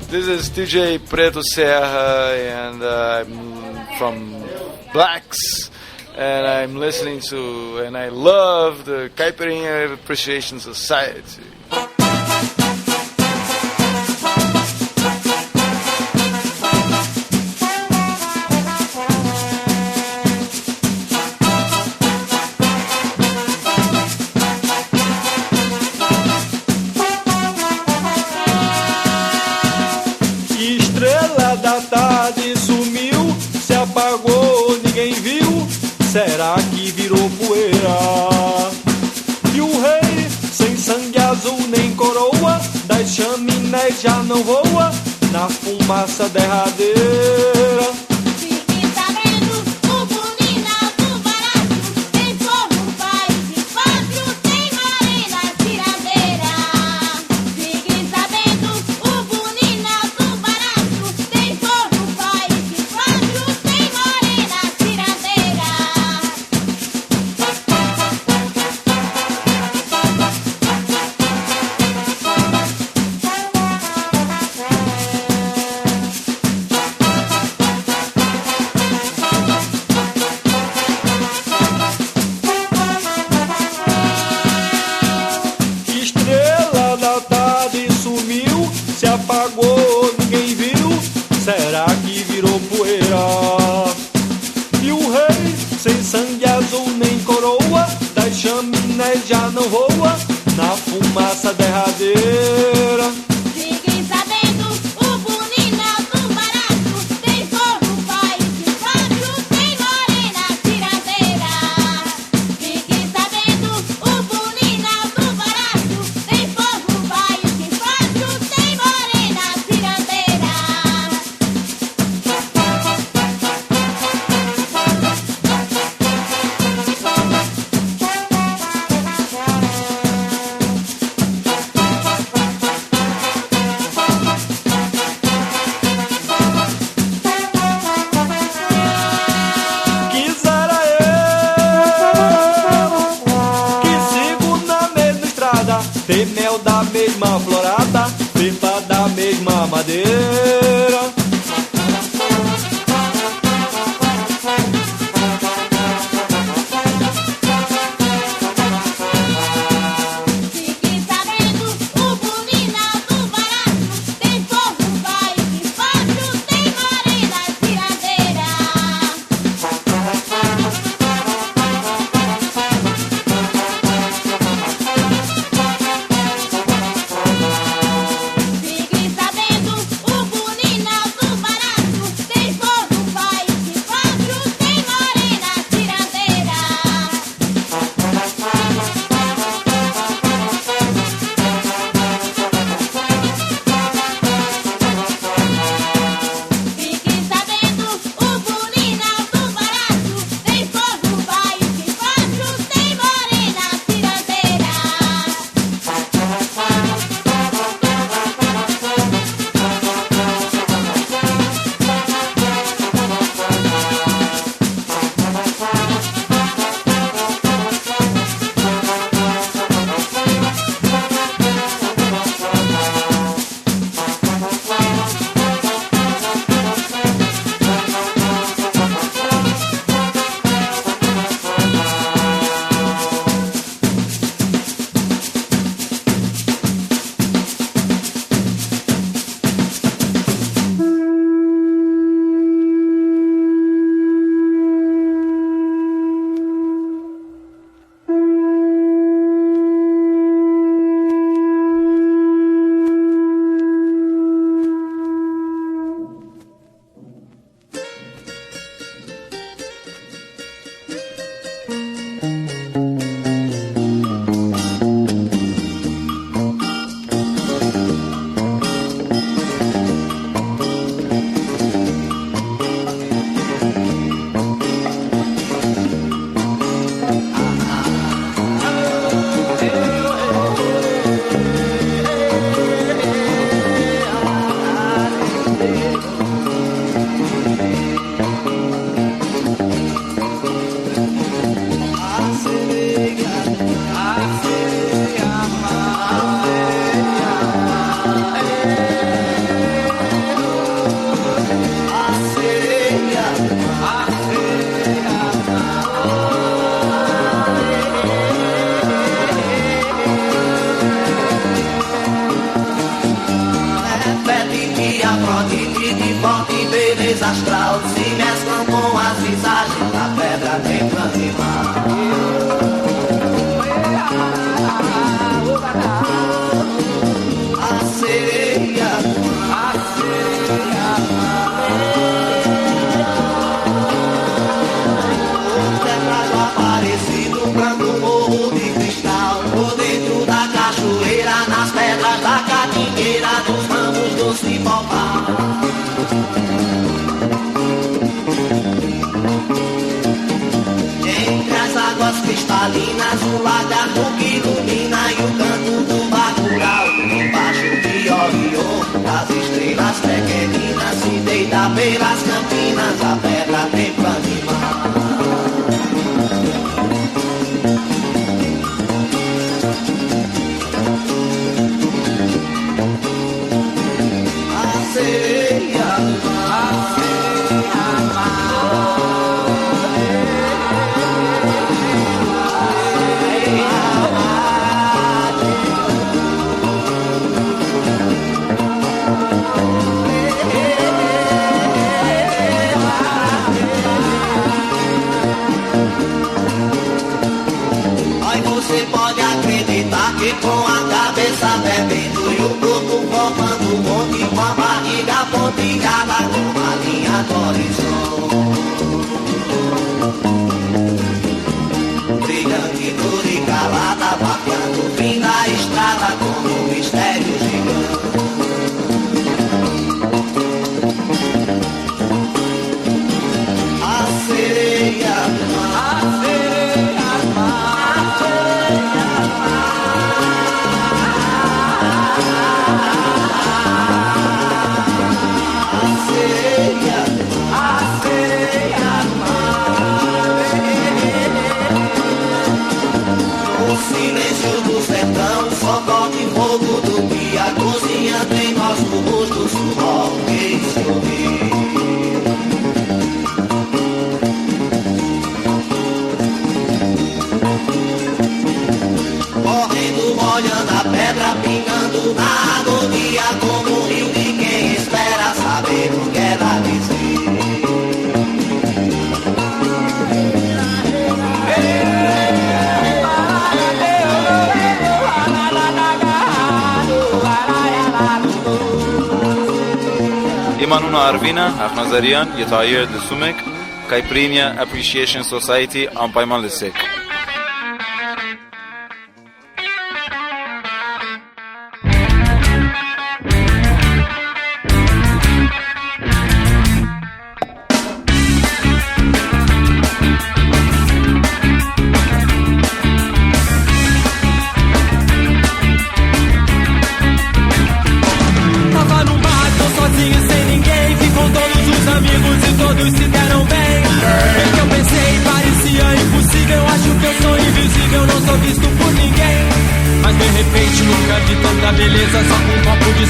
This is DJ Preto Serra, and I'm from Blacks, and I'm listening to, and I love the Caipirinha Appreciation Society. Estrela da tarde sumiu, se apagou, ninguém viu. Será que virou poeira? E o rei, sem sangue azul nem coroa, das chaminés já não voa na fumaça derradeira. Fique sabendo, o Bonina do Barato tem fogo, país e pátrio, tem maré na tiradeira. Fique sabendo, o Bonina do Barato tem fogo, país e pátrio, tem maré na tiradeira. Estrela da tarde sumiu, se apagou, ninguém viu. Será que virou poeira? E o rei, sem sangue azul nem coroa, das chaminés já não voa na fumaça derradeira. Fiquem sabendo, o Bonina do Barato tem fogo, país e pátrio, tem maré na tiradeira. Fiquem sabendo, o Bonina do Barato tem fogo, país e pátrio, tem maré na tiradeira. Quisera eu que sigo na mesma estrada, ter mel da mesma florada, pipa da mesma madeira. Fiquem sabendo, o Bonina do Barato tem fogo, país e pátrio, tem maré na tiradeira. Fiquem sabendo, o tem pra animar. A sereia, o tetrado aparecido no morro de cristal, por dentro da cachoeira, nas pedras da catingueira, nos ramos do cipopá. Entre as águas cristalinas, o lagarto que ilumina e o canto do bacurau. Embaixo de Orion, das estrelas pequeninas, se deita pelas campinas, a pedra tem pra animar. A sereia, a sereia, você pode acreditar que com a cabeça bebendo e o corpo formando um monte, com a barriga pontilhada com a linha do horizonte, brilhante, dura e calada, batendo o fim da estrada como um mistério gigante. A sereia, a sereia, o silêncio do sertão, só toca em fogo do dia, cozinhando em nosso rosto, suor que esconde. Correndo, molhando a pedra, pingando na agonia, como um rio de quem espera saber o que ela dizer. Imanuna Arvina, Akhnazarian, Yetayer de Sumek, Caipirinha Appreciation Society, Ampaiman Lesek.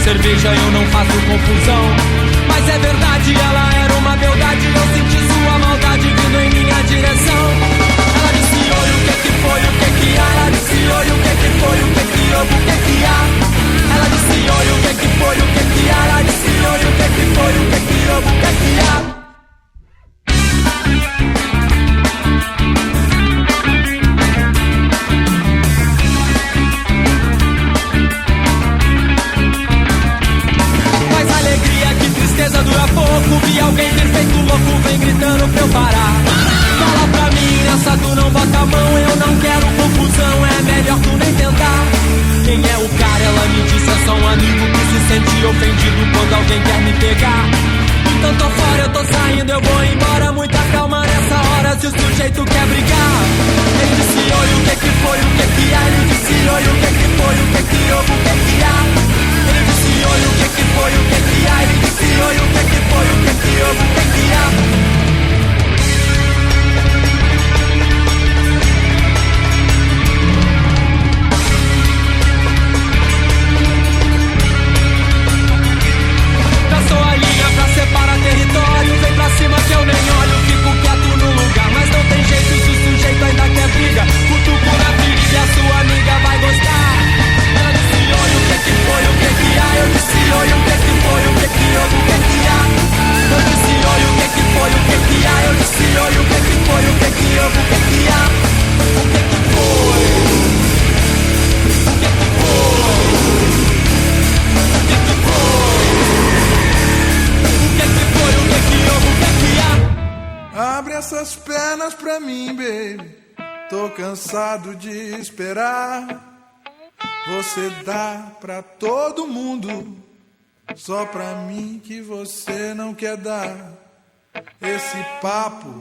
Cerveja eu não faço confusão, mas é verdade, ela era uma beldade. Eu senti sua maldade vindo em minha direção. Ela disse oi, o que foi, o que há? Ela disse oi, o que foi, o que houve, o que há? Ela disse oi, o que foi, o que há? Ela disse oi, o que foi, o que houve, o que há? Dura pouco, vi alguém ter feito louco, vem gritando pra eu parar. Fala pra mim, nessa tu não bota a mão, eu não quero confusão, é melhor tu nem tentar. Quem é o cara? Ela me disse, é só um amigo que se sente ofendido quando alguém quer me pegar. Então tô fora, eu tô saindo, eu vou embora, muita calma nessa hora se o sujeito quer brigar. Ele disse oi, o que foi, o que há? Ele disse oi, o que foi, o que houve, o que há? Ele disse oi, o que foi, o que há? Ele disse oi, o que foi, o que houve, o que há? Passou ali baby. Tô cansado de esperar. Você dá pra todo mundo, só pra mim que você não quer dar. Esse papo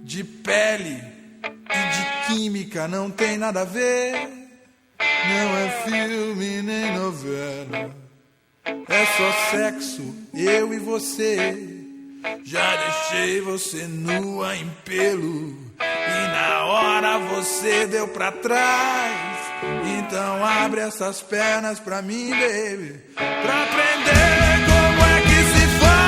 de pele e de química não tem nada a ver. Não é filme nem novela, é só sexo, eu e você. Já deixei você nua em pelo e na hora você deu pra trás. Então abre essas pernas pra mim, baby, pra aprender como é que se faz.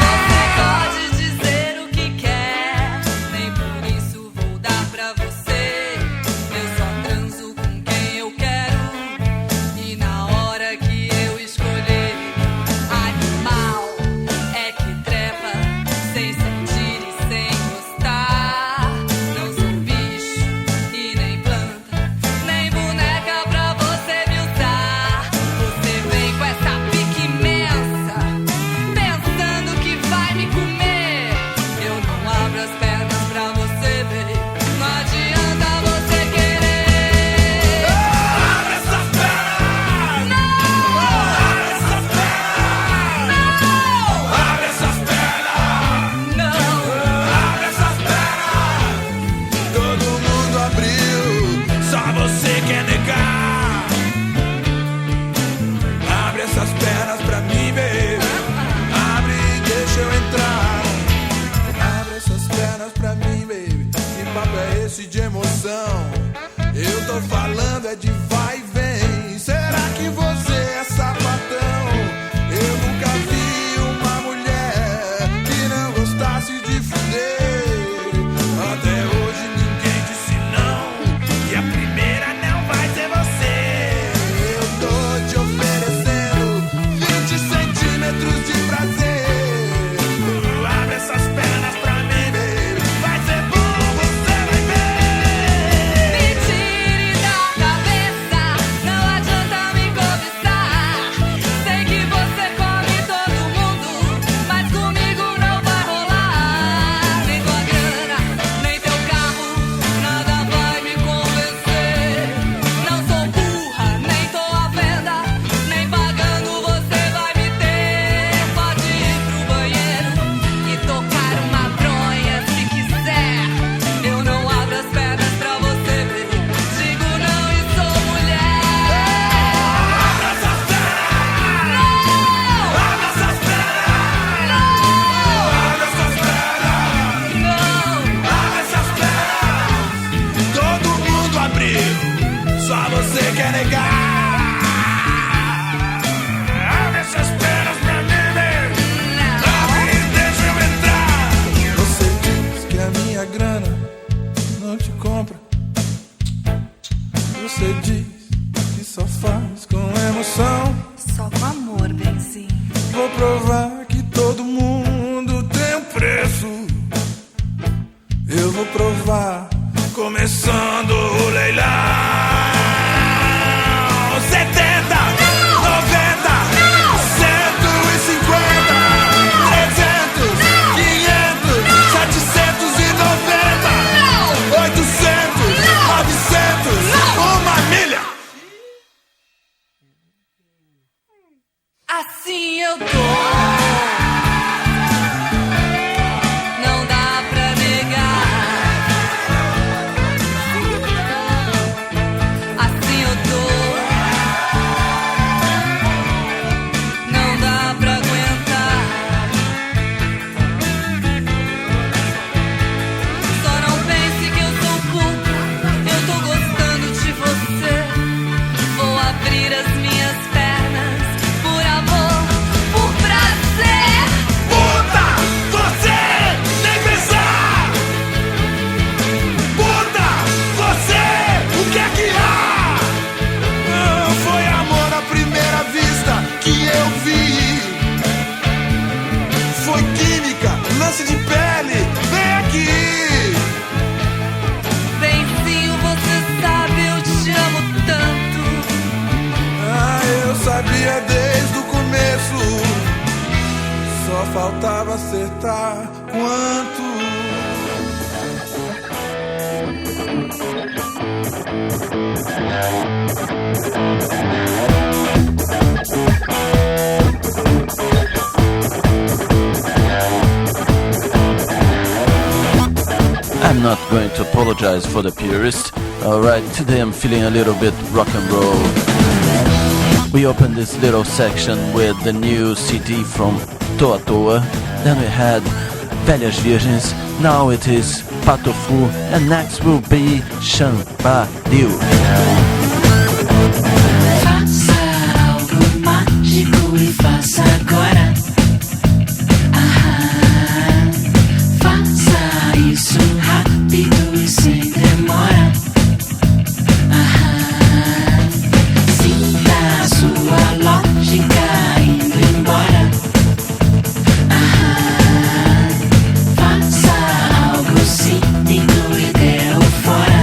Você pode dizer o que quer, nem por isso vou dar pra você. Eu só transo com quem eu quero e na hora que eu escolher. Animal é que trepa sem sentir e sem gostar. Não sou bicho e nem planta, nem boneca pra você me usar. Você vem com essa pique imensa, pensando que vai me comer. Eu não abro as pernas pra você ver, não adianta você querer. Abre essas pernas! Não! Abre essas pernas! Não! Abre essas pernas! Não! Abre essas pernas! Todo mundo abriu, só você quer negar. Abre essas pernas pra mim, baby. Abre e deixa eu entrar. Abre essas pernas pra mim, baby. Que papo é esse de emoção? Eu tô falando é de vai e vem. Será que você é sapatão? Eu nunca vi uma mulher que não gostasse de fuder. Até hoje ninguém disse não, e a primeira não vai ser você. Eu tô te oferecendo 20 centímetros de prazer. Abre essas pernas pra mim, baby. Vai ser bom, você vai ver. Me tire da cabeça, não adianta me cobiçar. Sei que você come todo mundo, mas comigo não vai rolar. Nem tua grana, nem teu carro, nada vai me convencer. Não sou burra, nem tô à venda, nem pagando você vai me ter. Pode ir pro banheiro e tocar uma bronha se quiser. Eu não abro as pernas pra você ver. Digo não e sou mulher. Abre essas pernas! Não! Abre essas pernas! Não! Abre essas pernas! Não! Abre essas pernas! Todo mundo abriu, só você quer negar. Abre essas pernas pra mim, baby. Abre e deixa eu entrar. Você diz que a minha grana não te compra. Você diz que só faz com emoção. Só com amor, benzinho. Vou provar que todo mundo tem um preço. Eu vou provar, começando o leilão. 70, 90, 150, 300, 500, 790, 800, 900, uma milha. Assim eu tô. Não dá pra negar. Assim eu tô. Não dá pra aguentar. Só não pense que eu sou culpa. Eu tô gostando de você. Vou abrir as minhas pernas por amor, por prazer. Puta, você nem pensar. Puta, você, o que é que há? Não foi amor à primeira vista que eu vi. Foi química, lance de pele, vem aqui. Benzinho, você sabe, eu te amo tanto. Ah, eu sabia desde o começo. Só faltava acertar quanto. I'm not going to apologize for the purist. Alright, today I'm feeling a little bit rock and roll. We opened this little section with the new CD from Toa Toa. Then we had Velhas Virgens. Now it is Pato Fu. And next will be Xambadil. Faça algo mágico e faça agora. Faça isso rápido e sem demora. Sinta a sua lógica indo embora. Faça algo cínico e deu fora.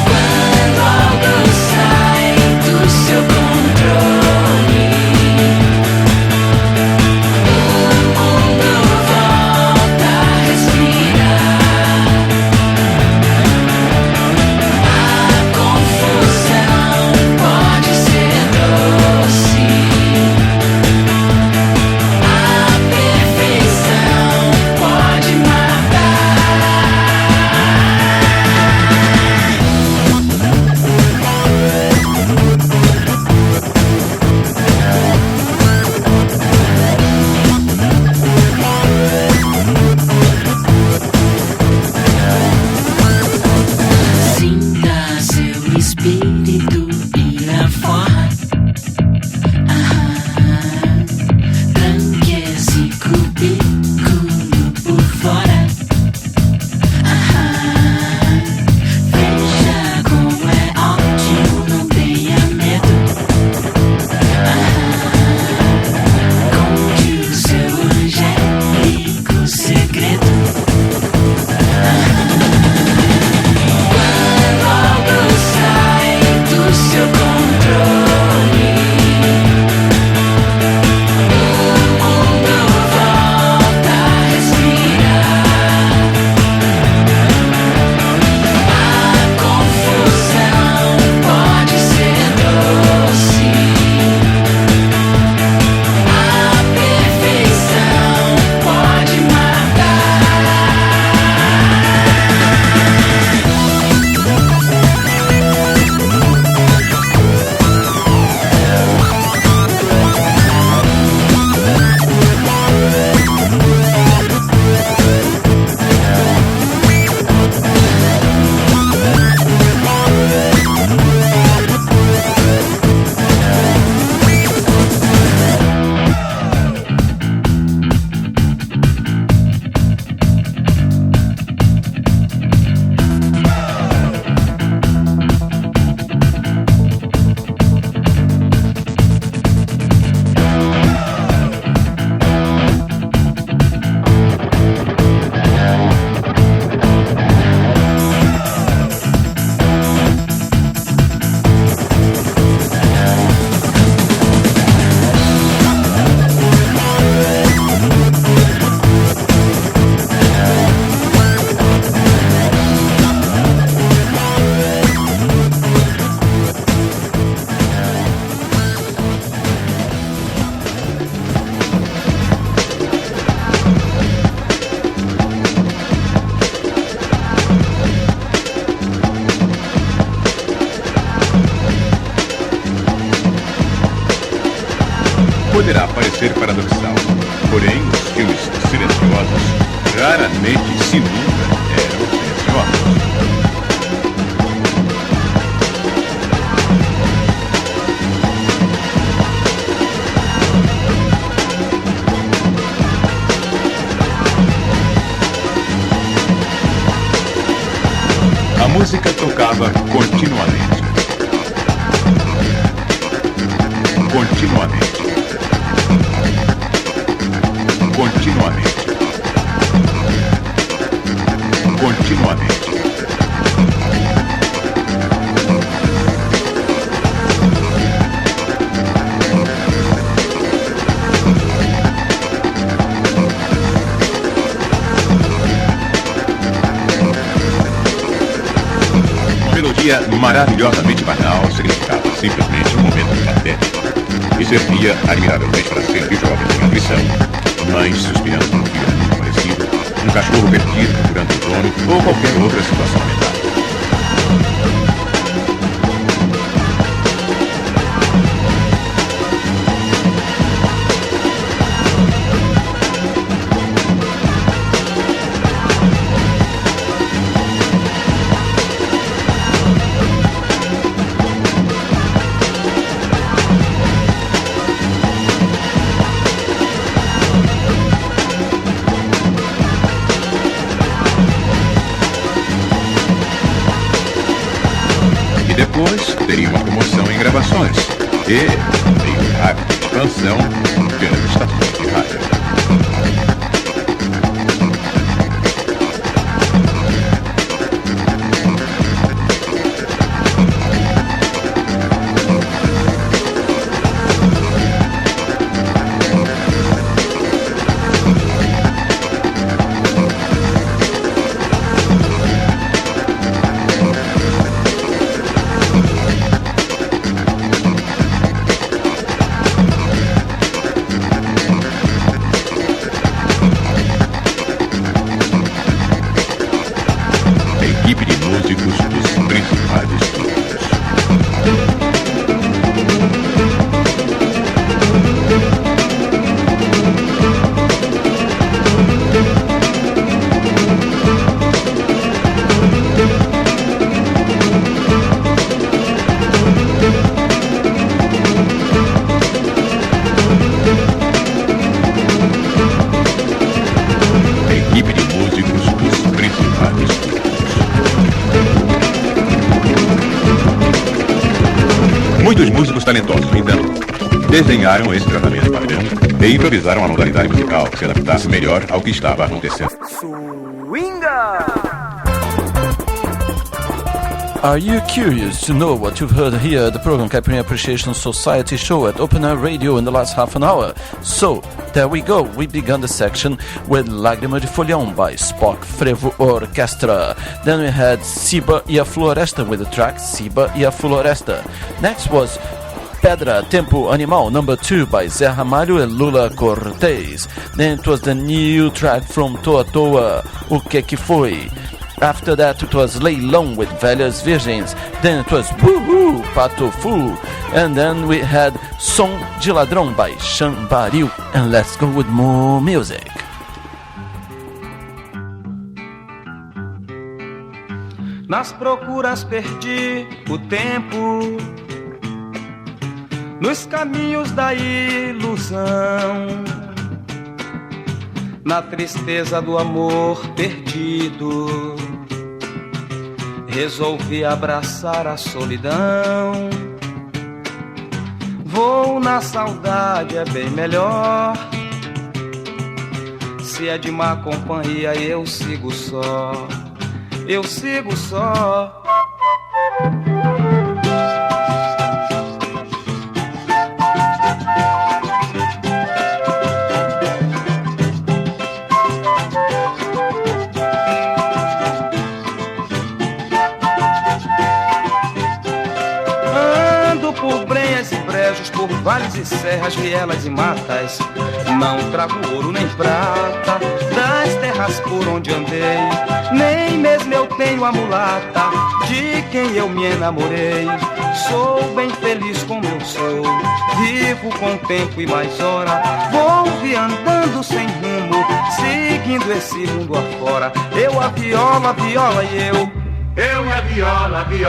Quando algo sai do seu controle, o mundo volta a respirar. A confusão pode ser doce, a perfeição pode matar. Sinta seu espírito ir afora. Tranque esse cubículo por fora. Veja como é ótimo, não tenha medo. Conte o seu angélico segredo. Quando algo sai do seu controle, o mundo volta a respirar. A confusão pode ser doce, a perfeição pode matar. Poderá parecer paradoxal, porém os filmes silenciosos raramente, se nunca, eram silenciosos. A música tocava continuamente. Continuamente. Continuamente. Continuamente. poesia maravilhosamente banal significava simplesmente um momento patético e servia admiravelmente para ser de jovens em aflição, mães suspirando por um filho muito parecido, um cachorro perdido durante o dono ou qualquer outra situação lamentável. Depois teria uma promoção em gravações e meio rápido de expansão pelas estações de rádio. Equipe de músicos dos principais estúdios. Equipe de músicos dos principais estúdios. Muitos músicos talentosos, no entanto, desenharam esse tratamento padrão e improvisaram uma modalidade musical que se adaptasse melhor ao que estava acontecendo. Are you curious to know what you've heard here at the program Caipirinha Appreciation Society show at Open Air Radio in the last half an hour? So, there we go. We began the section with Lágrima de Folião by Spock Frevo Orchestra. Then we had Siba e a Floresta with the track Siba e a Floresta. Next was Pedra Tempo Animal number 2 by Zé Ramalho and Lula Cortez. Then it was the new track from Toa Toa, O Que Foi. After that it was Leilão with Velhas Virgens. Then it was Woohoo, Pato Fu. And then we had Som de Ladrão by Xambaril. And let's go with more music. Nas procuras perdi o tempo, nos caminhos da ilusão, na tristeza do amor perdido, resolvi abraçar a solidão. Vou na saudade, é bem melhor. Se é de má companhia, eu sigo só. Eu sigo só. Por vales e serras, vielas e matas, não trago ouro nem prata das terras por onde andei, nem mesmo eu tenho a mulata de quem eu me enamorei. Sou bem feliz como eu sou, vivo com tempo e mais hora, vou andando sem rumo, seguindo esse mundo afora. Eu a viola e eu e a viola e eu.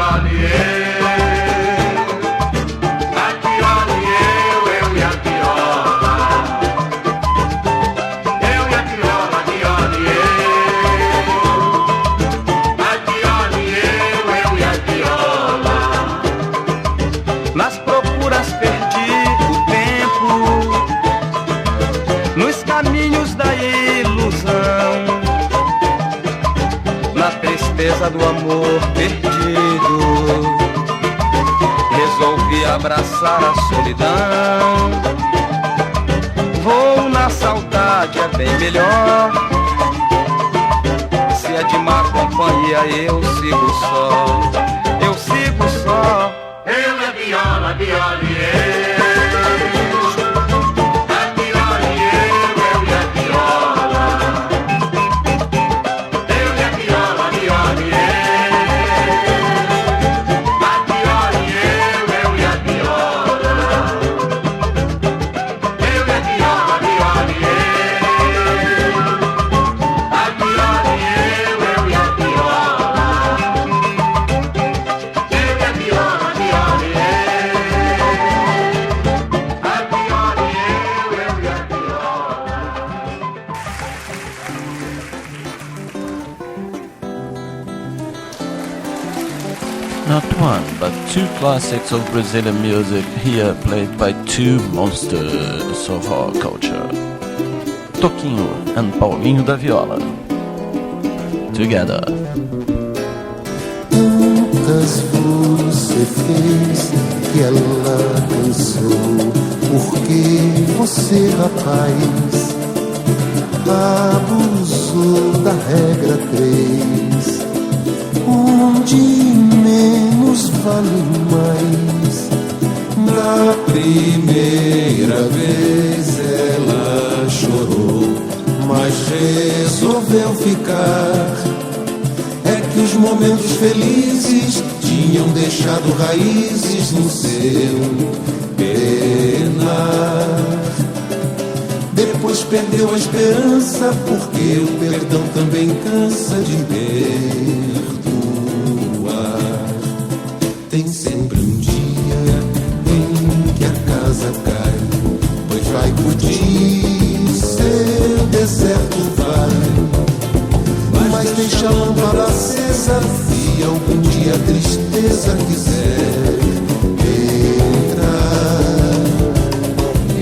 Do amor perdido, resolvi abraçar a solidão. Vou na saudade, é bem melhor. Se é de má companhia, eu sigo só. Eu consigo só. Eu é viola, viola e eu. Not one, but two classics of Brazilian music here played by two monsters of our culture. Toquinho and Paulinho da Viola. Together. Tantas você fez que ela cansou, porque você, rapaz, abusou da regra 3, onde menos vale mais. Na primeira vez ela chorou, mas resolveu ficar. É que os momentos felizes tinham deixado raízes no seu penar. Depois perdeu a esperança, porque o perdão também cansa de perdoar. Tem sempre um dia em que a casa cai, pois vai curtir seu deserto vai. Mas deixa a lâmpada acesa, se algum dia a tristeza quiser entrar.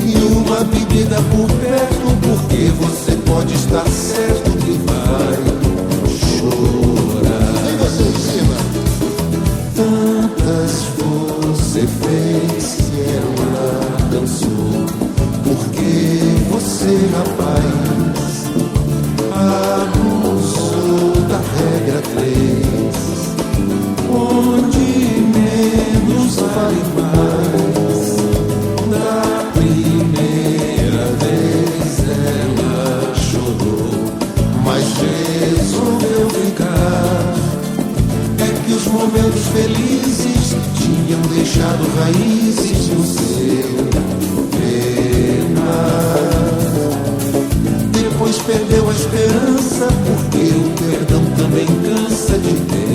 E uma bebida por perto, porque você pode estar certo que vai chorar. Vem você em cima. Tantas você fez que ela dançou, porque você, rapaz, abusou da regra 3, onde menos vale mais. Na primeira vez ela chorou, mas resolveu ficar. É que os momentos felizes tinham deixado raízes no seu penar. Depois perdeu a esperança, porque o perdão também cansa de perdoar.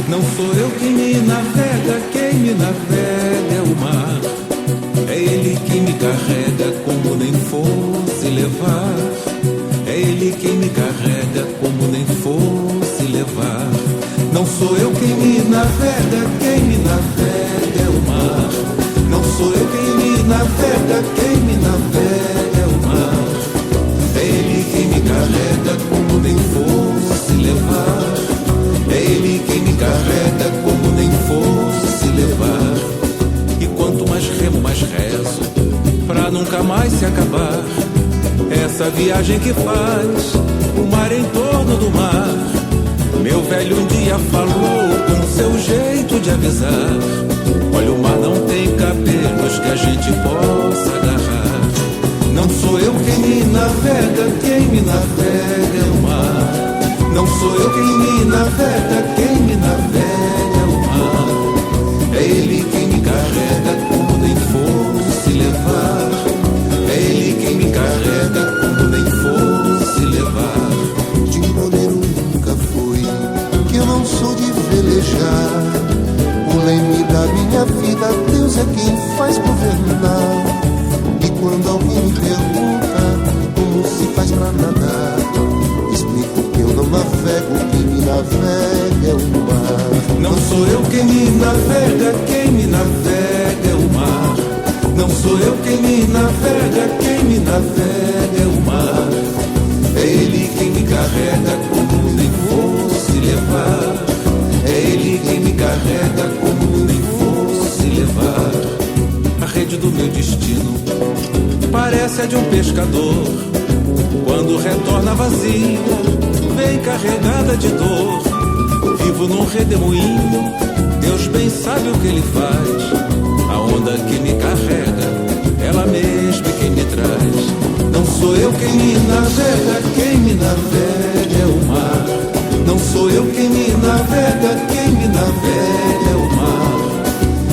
Não sou eu quem me navega, quem me navega é o mar. É ele quem me carrega como nem fosse levar. É ele quem me carrega como nem fosse levar. Não sou eu quem me navega, quem me navega é o mar. Não sou eu quem me navega, quem me navega é o mar. É ele quem me carrega como nem fosse levar. É ele quem me carrega como nem fosse levar. E quanto mais remo, mais rezo, pra nunca mais se acabar. Essa viagem que faz o mar em torno do mar. Meu velho um dia falou com seu jeito de avisar: olha, o mar não tem cabelos que a gente possa agarrar. Não sou eu quem me navega, quem me navega é o mar. Não sou eu quem me navega, quem me navega é o mar. É ele quem me carrega como nem fosse levar. É ele quem me carrega como nem fosse levar. Timoneiro nunca fui, que eu não sou de velejar. O leme da minha vida, Deus é quem faz governar. E quando alguém me pergunta como se faz pra nadar, explico que eu não navego, quem me navega quem me navega, quem me navega é o mar. Não sou eu quem me navega, quem me navega é o mar. É ele quem me carrega como nem fosse levar. É ele quem me carrega como nem fosse levar. A rede do meu destino parece a de um pescador. Quando retorna vazia, vem carregada de dor. Vivo num redemoinho, Deus bem sabe o que ele faz. A onda que me carrega, ela mesma é quem me traz. Não sou eu quem me navega, quem me navega é o mar. Não sou eu quem me navega, quem me navega é o mar.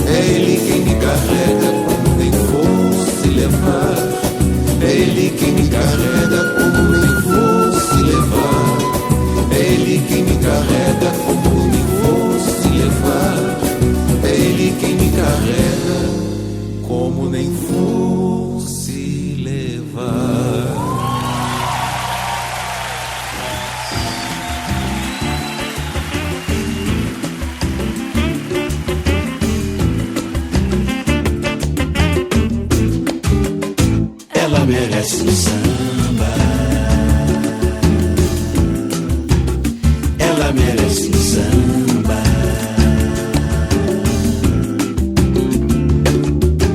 É ele quem me carrega como nem fosse levar. É ele quem me carrega como nem fosse levar. É ele quem me carrega como nem fosse levar. É ele quem me carrega como nem fosse levar. Ela merece um samba. Ela merece um samba.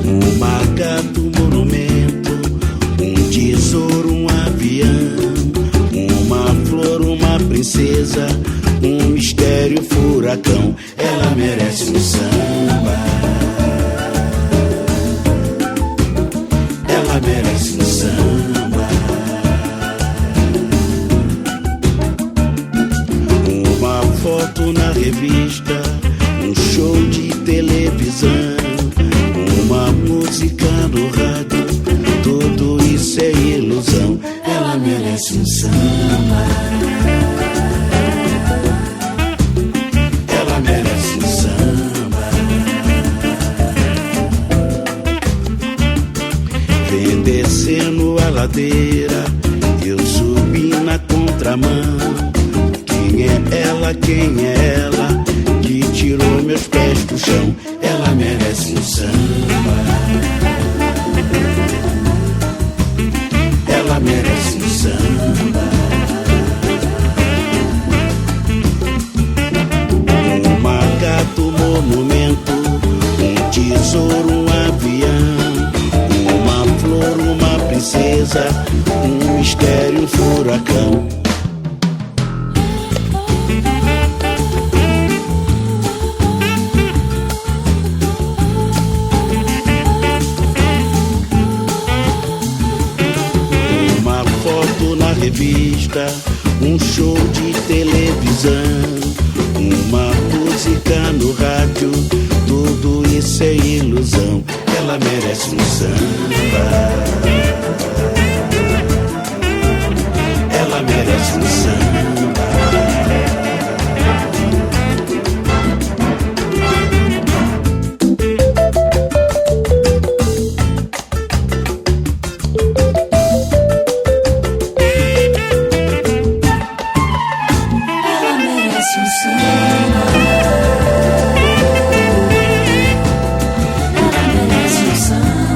Um marcado monumento, um tesouro, um avião, uma flor, uma princesa, um mistério, furacão. Ela merece um samba. Ela merece um samba. Uma foto na revista, um show de televisão, uma música no rádio, tudo isso é ilusão. Ela merece um samba. Ela merece um samba. Vem descendo a ladeira, eu subi na contramão. Quem é ela, quem é ela, que tirou meus pés do chão? Ela merece um samba. Ela merece um samba. Um marcado monumento, um tesouro, um avião, uma flor, uma princesa, um mistério, um furacão. Uma foto na revista, um show de televisão, uma música no rádio, tudo isso é ilusão. Ela merece um samba. Ela merece um samba. Ela merece um samba. Ela merece um samba.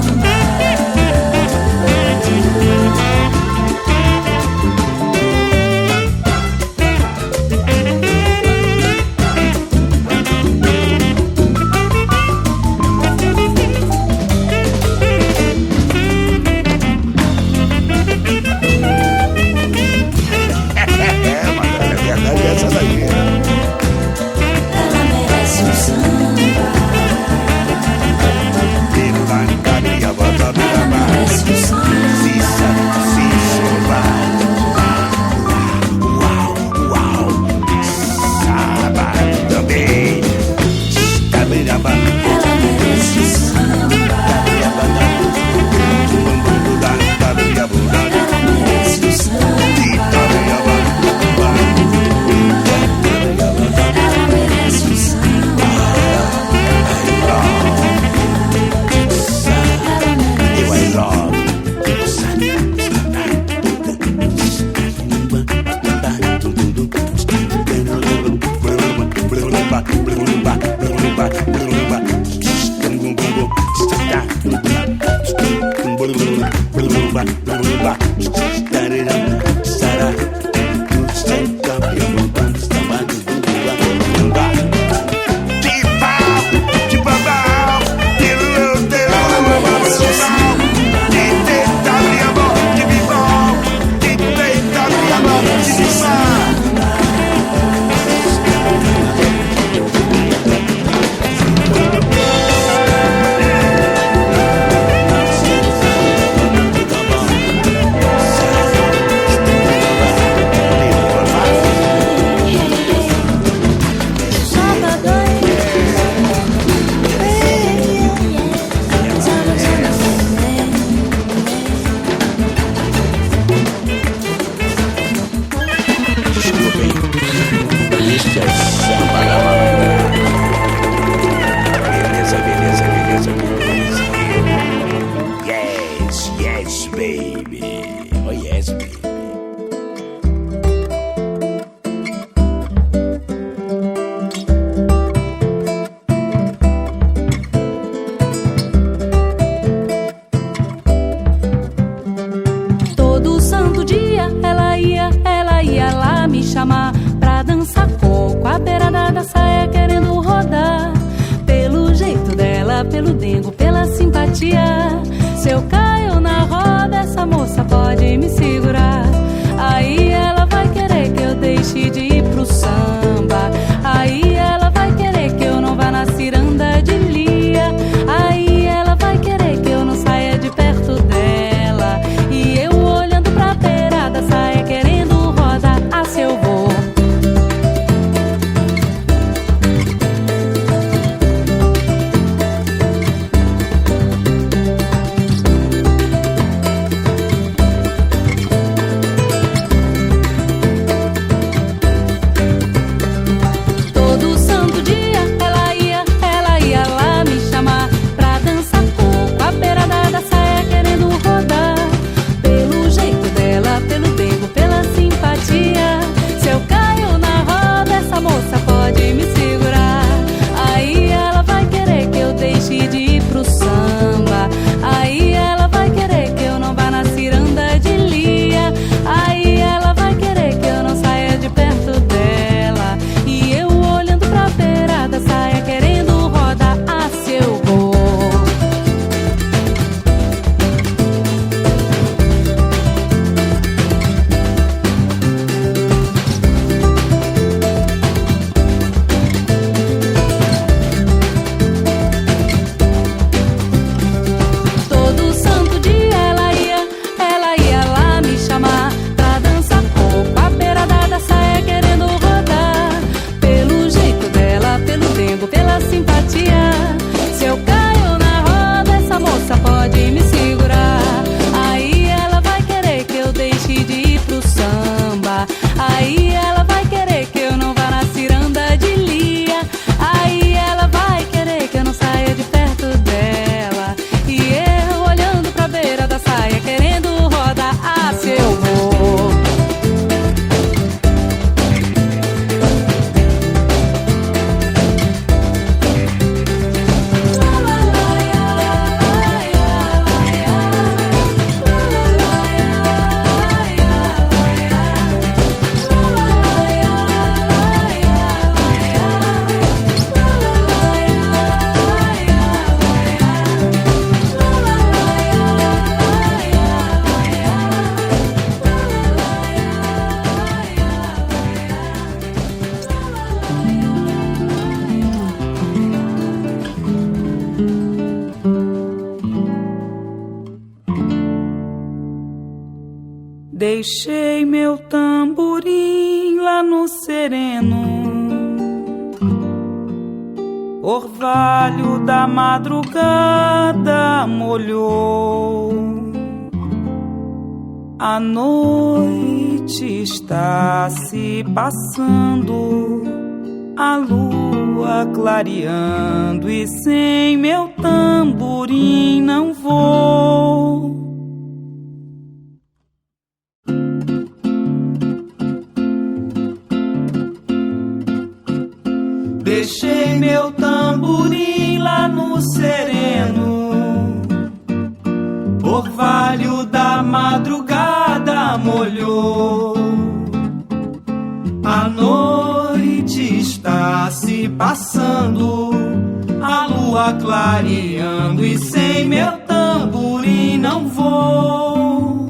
Deixei meu tamborim lá no sereno, orvalho da madrugada molhou. A noite está se passando, a lua clareando, e sem meu tamborim não vou. Deixei meu tamborim lá no sereno, orvalho da madrugada molhou. A noite está se passando, a lua clareando, e sem meu tamborim não vou.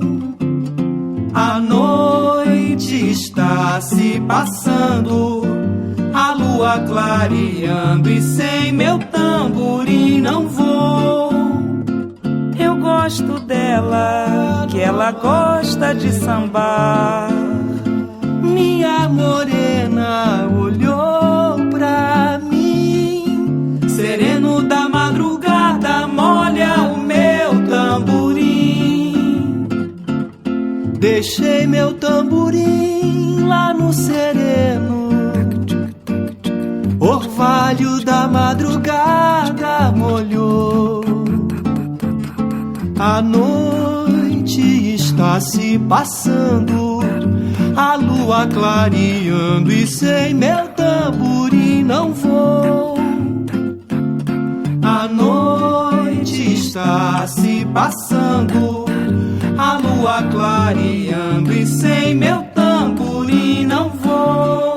A noite está se passando, a lua clareando, e sem meu tamborim não vou. Eu gosto dela, que ela gosta de sambar. Minha morena olhou pra mim, sereno da madrugada molha o meu tamborim. Deixei meu tamborim lá no sereno, orvalho da madrugada molhou. A noite está se passando, a lua clareando, e sem meu tamborim não vou. A noite está se passando, a lua clareando, e sem meu tamborim não vou.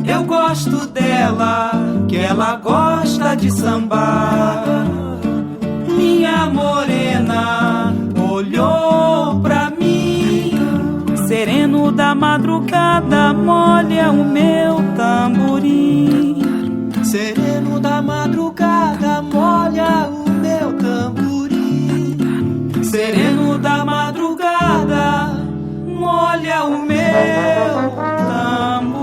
Eu gosto dela, que ela gosta de sambar. Minha morena olhou pra mim, sereno da madrugada molha o meu tamborim. Sereno da madrugada molha o meu tamborim. Sereno da madrugada molha o meu tamborim.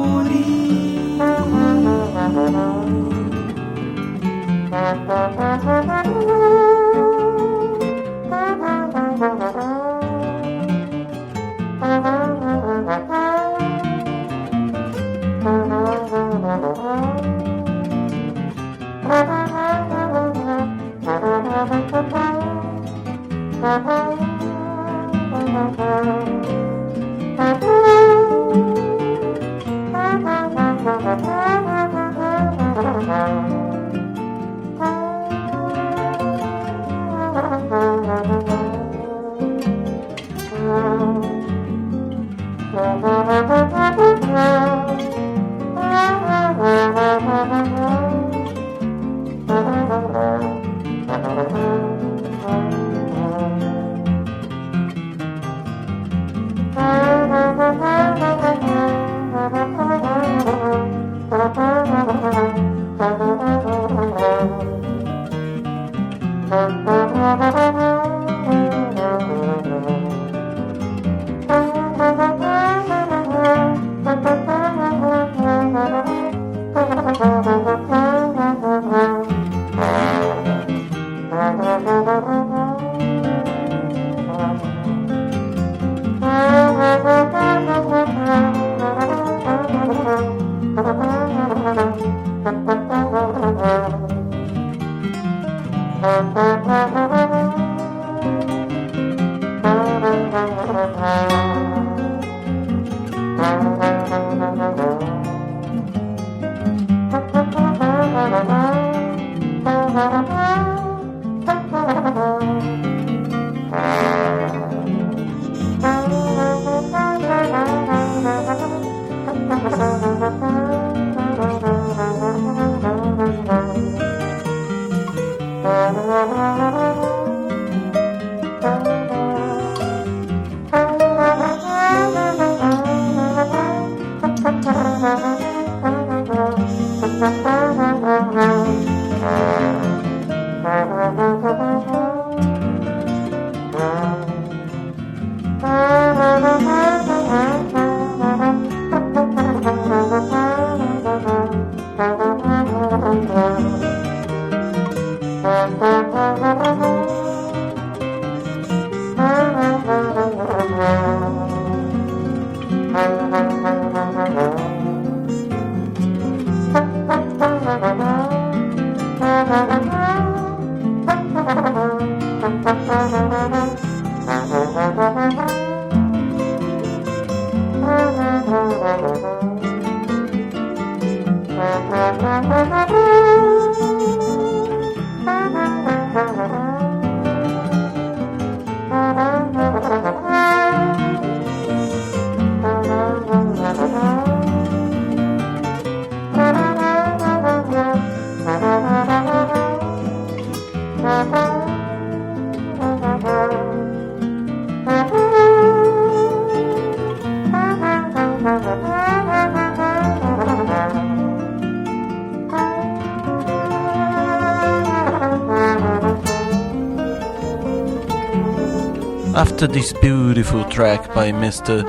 after this beautiful track by Mr.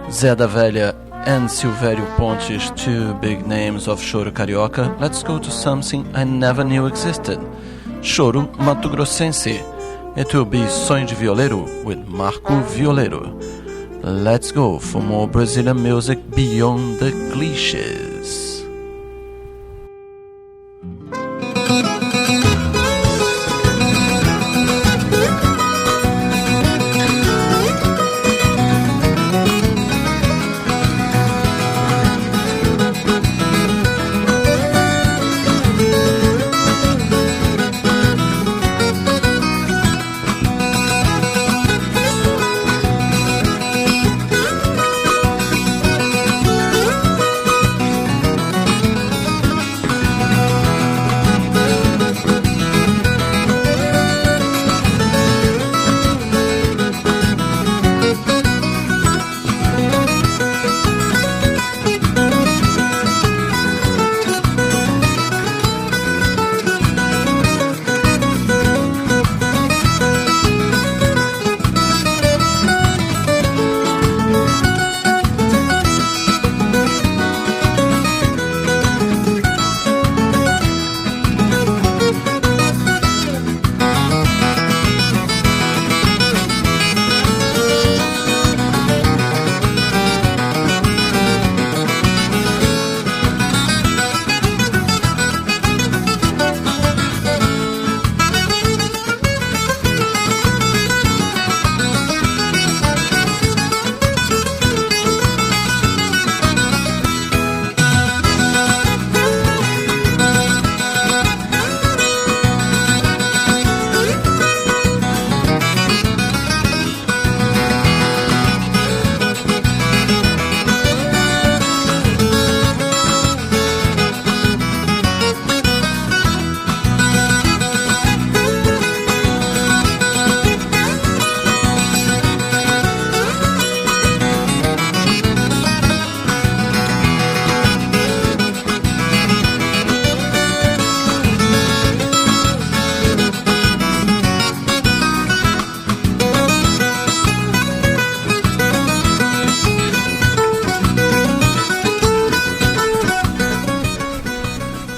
Zé da Velha and Silvério Pontes, two big names of choro carioca, let's go to something I never knew existed. Choro Mato Grossense. It will be Sonho de Violeiro with Marco Violeiro. Let's go for more Brazilian music beyond the clichés.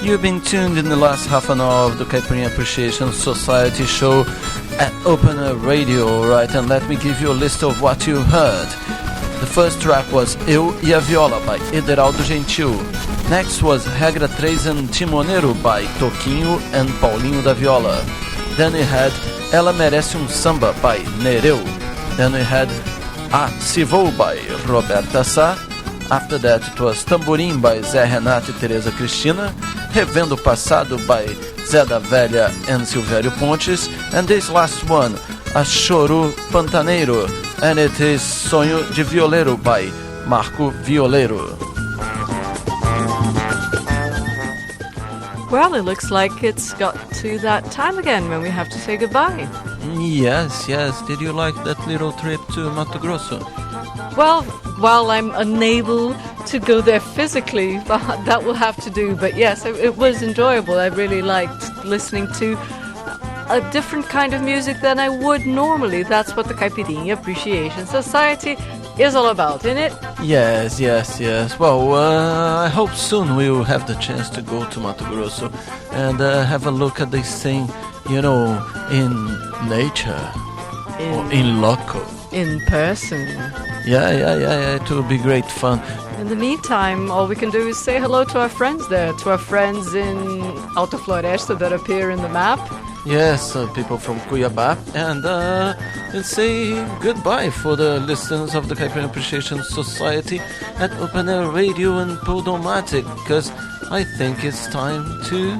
You've been tuned in the last half an hour of the Caipirinha Appreciation Society show at Open Air Radio, right? And let me give you a list of what you heard. The first track was Eu e a Viola by Ederaldo Gentil. Next was Regra 3 and Timoneiro by Toquinho and Paulinho da Viola. Then we had Ela Merece Samba by Nereu. Then we had A Se Vou by Roberta Sá. After that it was Tamborim by Zé Renato e Tereza Cristina. Revendo o Passado by Zé da Velha and Silvério Pontes. And this last one, A Choro Pantaneiro, and it is Sonho de Violeiro by Marco Violeiro. Well, it looks like it's got to that time again when we have to say goodbye. Yes. Did you like that little trip to Mato Grosso? Well, while I'm unable to go there physically, that will have to do. But yes, it was enjoyable. I really liked listening to a different kind of music than I would normally. That's what the Caipirinha Appreciation Society is all about, isn't it? Yes. Well, I hope soon we'll have the chance to go to Mato Grosso and have a look at this thing, in nature or in loco. In person. Yeah, it will be great fun. In the meantime, all we can do is say hello to our friends there, to our friends in Alta Floresta that appear in the map. Yes, people from Cuiabá, and say goodbye for the listeners of the Caipirinha Appreciation Society at Open Air Radio and Podomatic, because I think it's time to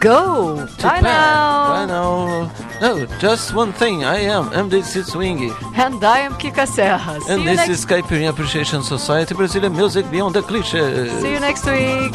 go. Bye now. Bye now. No, just one thing. I am MDC Swing. And I am Kika Serra. And this is Caipirinha Appreciation Society, Brazilian music beyond the clichés. See you next week.